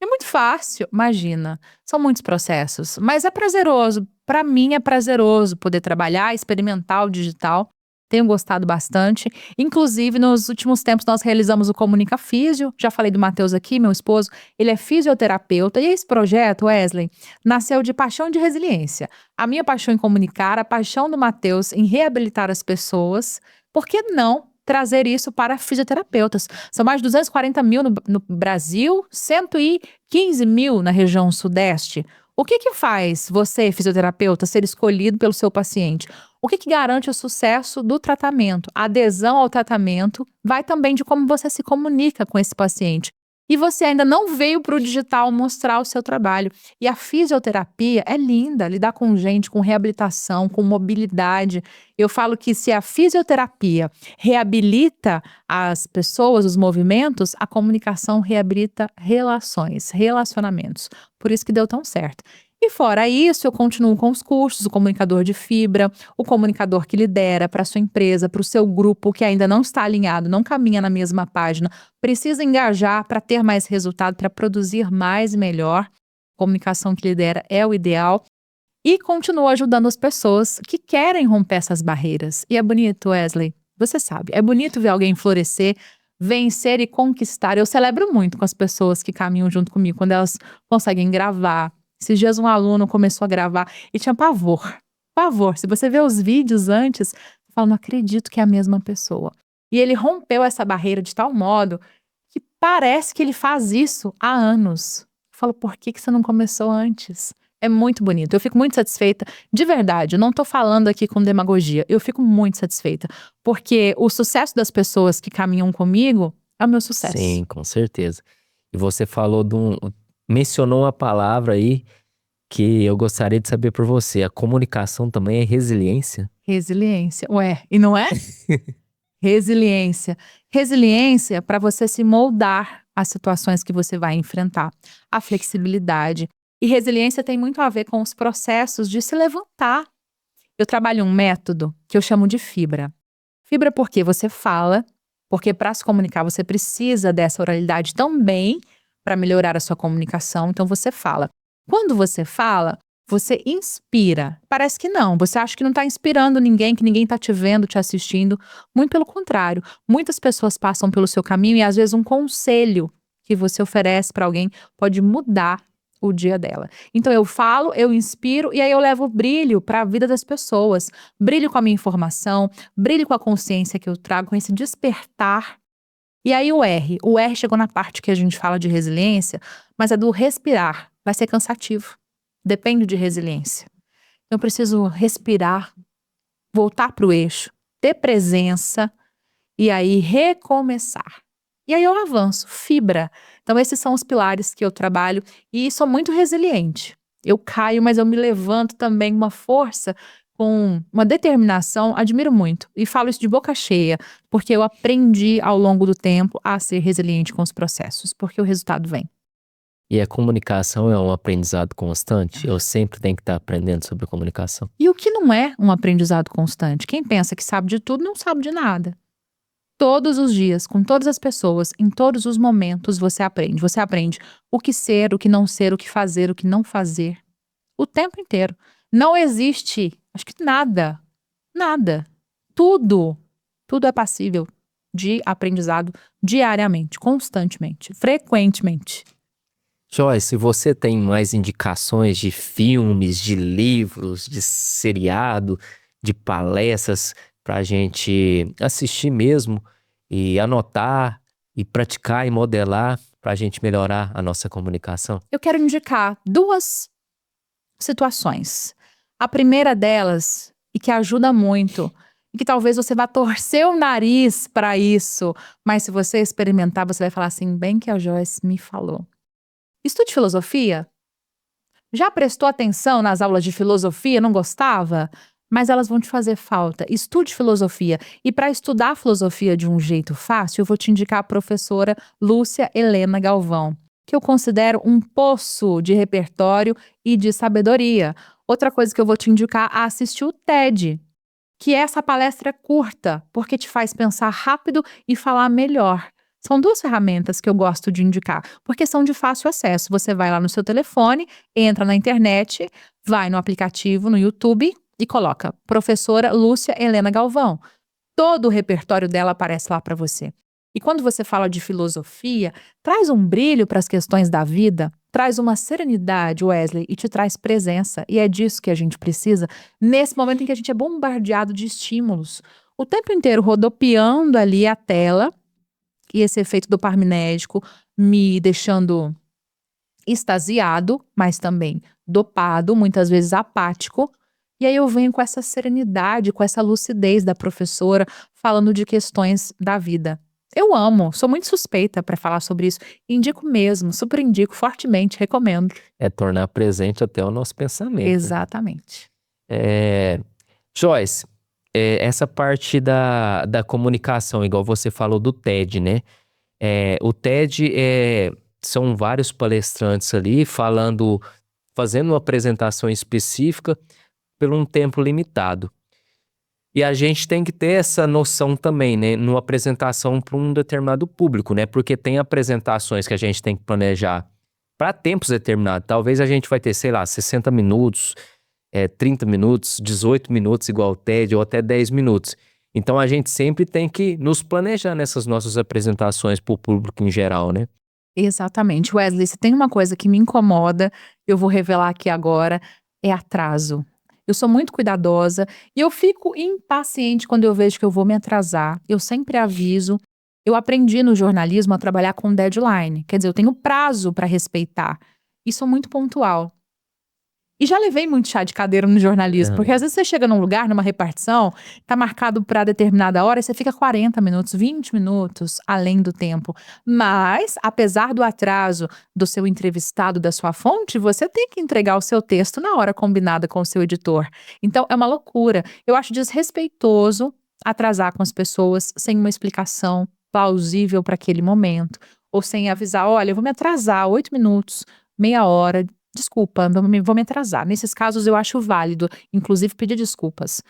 É muito fácil, imagina. São muitos processos, mas é prazeroso. Para mim é prazeroso poder trabalhar, experimentar o digital. Tenho gostado bastante. Inclusive, nos últimos tempos, nós realizamos o Comunica Físio. Já falei do Matheus aqui, meu esposo. Ele é fisioterapeuta. E esse projeto, Wesley, nasceu de paixão e de resiliência. A minha paixão em comunicar, a paixão do Matheus em reabilitar as pessoas. Por que não trazer isso para fisioterapeutas? São mais de 240 mil no Brasil, 115 mil na região sudeste. O que que faz você, fisioterapeuta, ser escolhido pelo seu paciente? O que que garante o sucesso do tratamento? A adesão ao tratamento vai também de como você se comunica com esse paciente. E você ainda não veio para o digital mostrar o seu trabalho. E a fisioterapia é linda, lidar com gente, com reabilitação, com mobilidade. Eu falo que se a fisioterapia reabilita as pessoas, os movimentos, a comunicação reabilita relações, relacionamentos. Por isso que deu tão certo. E fora isso, eu continuo com os cursos, o comunicador de fibra, o comunicador que lidera para a sua empresa, para o seu grupo que ainda não está alinhado, não caminha na mesma página, precisa engajar para ter mais resultado, para produzir mais e melhor. Comunicação que lidera é o ideal. E continuo ajudando as pessoas que querem romper essas barreiras. E é bonito, Wesley, você sabe, é bonito ver alguém florescer, vencer e conquistar. Eu celebro muito com as pessoas que caminham junto comigo, quando elas conseguem gravar. Esses dias um aluno começou a gravar e tinha pavor. Pavor. Se você vê os vídeos antes, você fala, não acredito que é a mesma pessoa. E ele rompeu essa barreira de tal modo que parece que ele faz isso há anos. Eu falo, por que você não começou antes? É muito bonito. Eu fico muito satisfeita. De verdade, eu não tô falando aqui com demagogia. Eu fico muito satisfeita. Porque o sucesso das pessoas que caminham comigo é o meu sucesso. Sim, com certeza. E você falou mencionou uma palavra aí que eu gostaria de saber por você. A comunicação também é resiliência? Resiliência. Ué, e não é? Resiliência. Resiliência para você se moldar às situações que você vai enfrentar. A flexibilidade. E resiliência tem muito a ver com os processos de se levantar. Eu trabalho um método que eu chamo de fibra. Fibra porque você fala, porque para se comunicar você precisa dessa oralidade também para melhorar a sua comunicação, então você fala. Quando você fala, você inspira. Parece que não, você acha que não está inspirando ninguém, que ninguém está te vendo, te assistindo. Muito pelo contrário, muitas pessoas passam pelo seu caminho e às vezes um conselho que você oferece para alguém pode mudar o dia dela. Então eu falo, eu inspiro e aí eu levo brilho para a vida das pessoas. Brilho com a minha informação, brilho com a consciência que eu trago, com esse despertar. E aí o R chegou na parte que a gente fala de resiliência, mas é do respirar. Vai ser cansativo. Depende de resiliência. Então eu preciso respirar, voltar para o eixo, ter presença e aí recomeçar. E aí eu avanço, fibra. Então esses são os pilares que eu trabalho e sou muito resiliente. Eu caio, mas eu me levanto também com uma força, com uma determinação, admiro muito. E falo isso de boca cheia, porque eu aprendi ao longo do tempo a ser resiliente com os processos, porque o resultado vem. E a comunicação é um aprendizado constante? Eu sempre tenho que estar aprendendo sobre comunicação. E o que não é um aprendizado constante? Quem pensa que sabe de tudo não sabe de nada. Todos os dias, com todas as pessoas, em todos os momentos, você aprende. Você aprende o que ser, o que não ser, o que fazer, o que não fazer. O tempo inteiro. Não existe, acho que nada, nada. Tudo é passível de aprendizado diariamente, constantemente, frequentemente. Joyce, se você tem mais indicações de filmes, de livros, de seriado, de palestras para a gente assistir mesmo e anotar e praticar e modelar para a gente melhorar a nossa comunicação? Eu quero indicar 2 situações. A primeira delas, e que ajuda muito, e que talvez você vá torcer o nariz para isso, mas se você experimentar, você vai falar assim, bem que a Joyce me falou. Estude filosofia. Já prestou atenção nas aulas de filosofia? Não gostava? Mas elas vão te fazer falta. Estude filosofia. E para estudar filosofia de um jeito fácil, eu vou te indicar a professora Lúcia Helena Galvão, que eu considero um poço de repertório e de sabedoria. Outra coisa que eu vou te indicar é assistir o TED, que essa palestra é curta, porque te faz pensar rápido e falar melhor. São 2 ferramentas que eu gosto de indicar, porque são de fácil acesso. Você vai lá no seu telefone, entra na internet, vai no aplicativo, no YouTube e coloca Professora Lúcia Helena Galvão. Todo o repertório dela aparece lá para você. E quando você fala de filosofia, traz um brilho para as questões da vida, traz uma serenidade, Wesley, e te traz presença. E é disso que a gente precisa nesse momento em que a gente é bombardeado de estímulos. O tempo inteiro rodopiando ali a tela, e esse efeito dopaminérgico me deixando extasiado, mas também dopado, muitas vezes apático. E aí eu venho com essa serenidade, com essa lucidez da professora, falando de questões da vida. Eu amo, sou muito suspeita para falar sobre isso. Indico mesmo, super indico, fortemente, recomendo. É tornar presente até o nosso pensamento, né? Exatamente. Joyce, essa parte da comunicação, igual você falou do TED, né? O TED são vários palestrantes ali fazendo uma apresentação específica por um tempo limitado. E a gente tem que ter essa noção também, né? Numa apresentação para um determinado público, né? Porque tem apresentações que a gente tem que planejar para tempos determinados. Talvez a gente vai ter, sei lá, 60 minutos, 30 minutos, 18 minutos igual o TED, ou até 10 minutos. Então a gente sempre tem que nos planejar nessas nossas apresentações para o público em geral, né? Exatamente. Wesley, se tem uma coisa que me incomoda, eu vou revelar aqui agora, é atraso. Eu sou muito cuidadosa e eu fico impaciente quando eu vejo que eu vou me atrasar. Eu sempre aviso. Eu aprendi no jornalismo a trabalhar com deadline. Quer dizer, eu tenho prazo para respeitar. E sou muito pontual. E já levei muito chá de cadeira no jornalismo, porque às vezes você chega num lugar, numa repartição, tá marcado para determinada hora e você fica 40 minutos, 20 minutos além do tempo. Mas, apesar do atraso do seu entrevistado, da sua fonte, você tem que entregar o seu texto na hora combinada com o seu editor. Então, é uma loucura. Eu acho desrespeitoso atrasar com as pessoas sem uma explicação plausível para aquele momento, ou sem avisar, olha, eu vou me atrasar 8 minutos, meia hora. Desculpa, vou me atrasar. Nesses casos eu acho válido, inclusive pedir desculpas.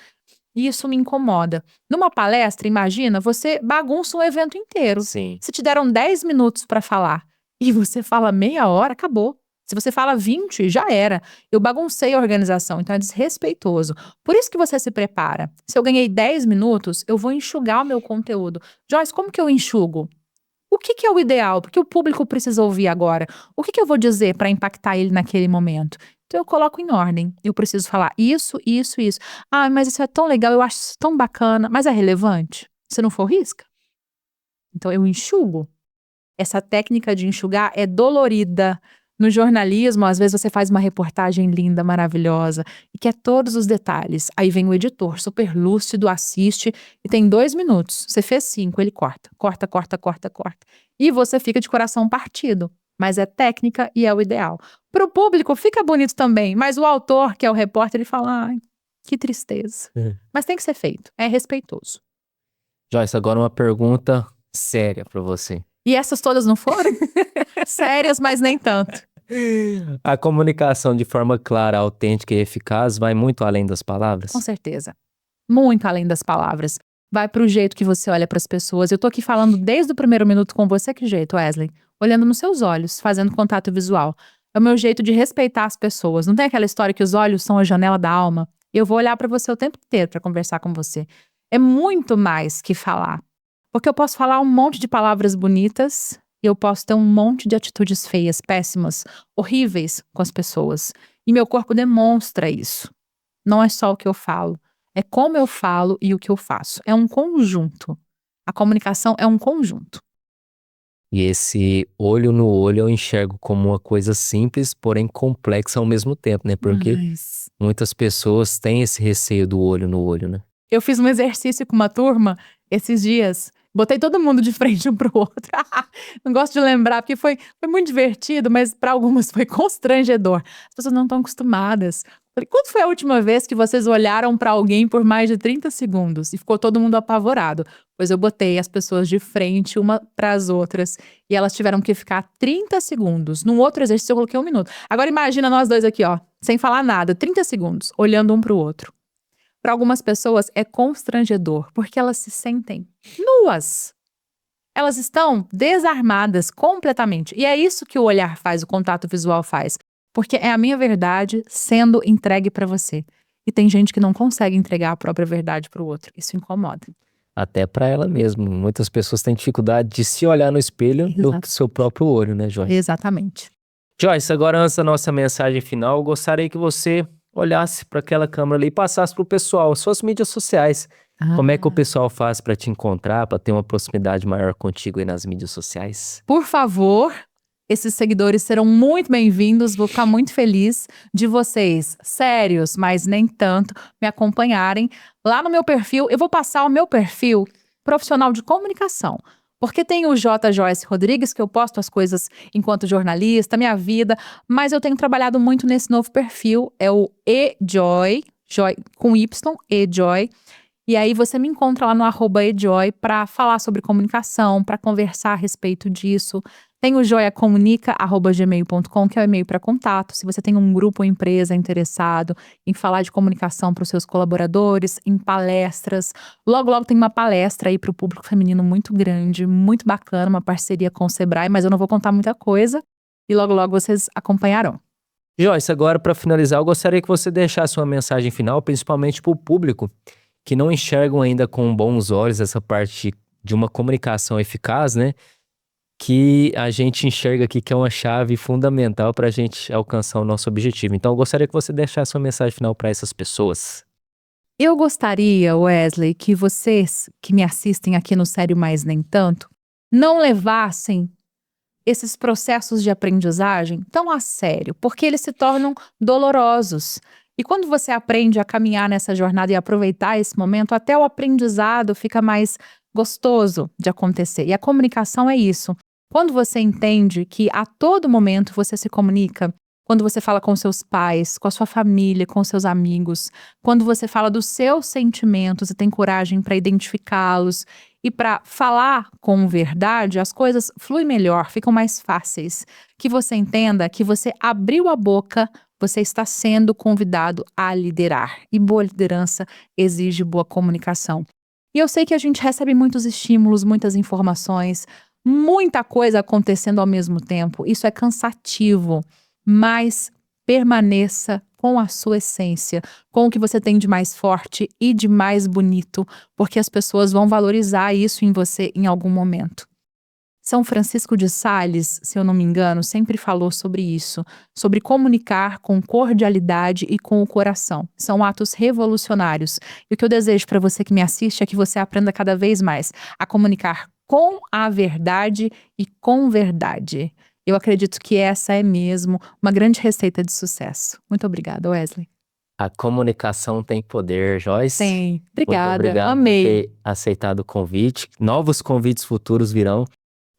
E isso me incomoda. Numa palestra, imagina, você bagunça um evento inteiro. Sim. Se te deram 10 minutos para falar e você fala meia hora, acabou. Se você fala 20, já era. Eu baguncei a organização, então é desrespeitoso. Por isso que você se prepara. Se eu ganhei 10 minutos, eu vou enxugar o meu conteúdo. Joyce, como que eu enxugo? O que é o ideal? Porque o público precisa ouvir agora. O que eu vou dizer para impactar ele naquele momento? Então eu coloco em ordem. Eu preciso falar isso, isso, isso. Ah, mas isso é tão legal, eu acho isso tão bacana. Mas é relevante? Se não for, risca. Então eu enxugo. Essa técnica de enxugar é dolorida. No jornalismo, às vezes você faz uma reportagem linda, maravilhosa, e quer todos os detalhes. Aí vem o editor, super lúcido, assiste, e tem 2 minutos. Você fez 5, ele corta. Corta, corta, corta, corta. E você fica de coração partido. Mas é técnica e é o ideal. Pro público fica bonito também, mas o autor, que é o repórter, ele fala, ai, que tristeza. Mas tem que ser feito, é respeitoso. Joyce, agora uma pergunta séria pra você. E essas todas não foram? Sérias, mas nem tanto. A comunicação de forma clara, autêntica e eficaz vai muito além das palavras? Com certeza. Muito além das palavras. Vai pro jeito que você olha pras pessoas. Eu tô aqui falando desde o primeiro minuto com você, que jeito, Wesley? Olhando nos seus olhos, fazendo contato visual. É o meu jeito de respeitar as pessoas. Não tem aquela história que os olhos são a janela da alma? Eu vou olhar pra você o tempo inteiro pra conversar com você. É muito mais que falar. Porque eu posso falar um monte de palavras bonitas e eu posso ter um monte de atitudes feias, péssimas, horríveis com as pessoas. E meu corpo demonstra isso. Não é só o que eu falo. É como eu falo e o que eu faço. É um conjunto. A comunicação é um conjunto. E esse olho no olho eu enxergo como uma coisa simples, porém complexa ao mesmo tempo, né? Porque muitas pessoas têm esse receio do olho no olho, né? Eu fiz um exercício com uma turma esses dias. Botei todo mundo de frente um pro outro. Não gosto de lembrar, porque foi muito divertido, mas para algumas foi constrangedor. As pessoas não estão acostumadas. Falei, quando foi a última vez que vocês olharam para alguém por mais de 30 segundos? E ficou todo mundo apavorado. Pois eu botei as pessoas de frente uma para as outras e elas tiveram que ficar 30 segundos. Num outro exercício eu coloquei 1 minuto. Agora imagina nós dois aqui, ó, sem falar nada, 30 segundos, olhando um pro outro. Para algumas pessoas é constrangedor, porque elas se sentem nuas. Elas estão desarmadas completamente. E é isso que o olhar faz, o contato visual faz. Porque é a minha verdade sendo entregue para você. E tem gente que não consegue entregar a própria verdade para o outro. Isso incomoda. Até pra ela mesma. Muitas pessoas têm dificuldade de se olhar no espelho no seu próprio olho, né, Joyce? Exatamente. Joyce, agora antes da nossa mensagem final, eu gostaria que você olhasse para aquela câmera ali e passasse pro pessoal, suas mídias sociais. Como é que o pessoal faz para te encontrar, para ter uma proximidade maior contigo aí nas mídias sociais? Por favor, esses seguidores serão muito bem-vindos. Vou ficar muito feliz de vocês, sérios, mas nem tanto, me acompanharem lá no meu perfil. Eu vou passar o meu perfil profissional de comunicação. Porque tem o J. Joyce Rodrigues, que eu posto as coisas enquanto jornalista, minha vida, mas eu tenho trabalhado muito nesse novo perfil, é o eJoy, Joy, com Y, eJoy. E aí você me encontra lá no @ejoy para falar sobre comunicação, para conversar a respeito disso. Tem o joiacomunica@gmail.com, que é o e-mail para contato. Se você tem um grupo ou empresa interessado em falar de comunicação para os seus colaboradores, em palestras. Logo, logo tem uma palestra aí para o público feminino muito grande, muito bacana, uma parceria com o Sebrae, mas eu não vou contar muita coisa. E logo, logo vocês acompanharão. Joyce, agora para finalizar, eu gostaria que você deixasse uma mensagem final, principalmente para o público que não enxergam ainda com bons olhos essa parte de uma comunicação eficaz, né? Que a gente enxerga aqui que é uma chave fundamental para a gente alcançar o nosso objetivo. Então, eu gostaria que você deixasse uma mensagem final para essas pessoas. Eu gostaria, Wesley, que vocês que me assistem aqui no Sério Mais Nem Tanto, não levassem esses processos de aprendizagem tão a sério, porque eles se tornam dolorosos. E quando você aprende a caminhar nessa jornada e aproveitar esse momento, até o aprendizado fica mais gostoso de acontecer. E a comunicação é isso. Quando você entende que a todo momento você se comunica, quando você fala com seus pais, com a sua família, com seus amigos, quando você fala dos seus sentimentos e tem coragem para identificá-los e para falar com verdade, as coisas fluem melhor, ficam mais fáceis. Que você entenda que você abriu a boca, você está sendo convidado a liderar. E boa liderança exige boa comunicação. E eu sei que a gente recebe muitos estímulos, muitas informações, muita coisa acontecendo ao mesmo tempo. Isso é cansativo, mas permaneça com a sua essência, com o que você tem de mais forte e de mais bonito, porque as pessoas vão valorizar isso em você em algum momento. São Francisco de Sales, se eu não me engano, sempre falou sobre isso, sobre comunicar com cordialidade e com o coração. São atos revolucionários. E o que eu desejo para você que me assiste é que você aprenda cada vez mais a comunicar com a verdade e com verdade. Eu acredito que essa é mesmo uma grande receita de sucesso. Muito obrigada, Wesley. A comunicação tem poder, Joyce. Tem. Obrigada. Muito obrigado Amei. por ter aceitado o convite. Novos convites futuros virão,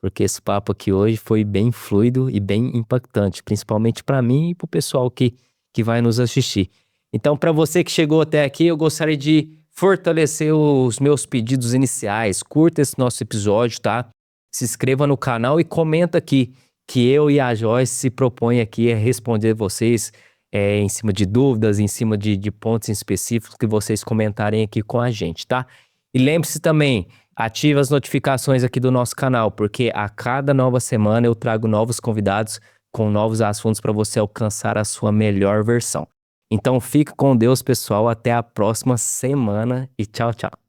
porque esse papo aqui hoje foi bem fluido e bem impactante, principalmente para mim e para o pessoal que vai nos assistir. Então, para você que chegou até aqui, eu gostaria de fortalecer os meus pedidos iniciais. Curta esse nosso episódio, tá? Se inscreva no canal e comenta aqui, que eu e a Joyce se propõem aqui a responder vocês em cima de dúvidas, em cima de pontos específicos que vocês comentarem aqui com a gente, tá? E lembre-se também, ative as notificações aqui do nosso canal, porque a cada nova semana eu trago novos convidados com novos assuntos para você alcançar a sua melhor versão. Então fique com Deus, pessoal. Até a próxima semana e tchau, tchau.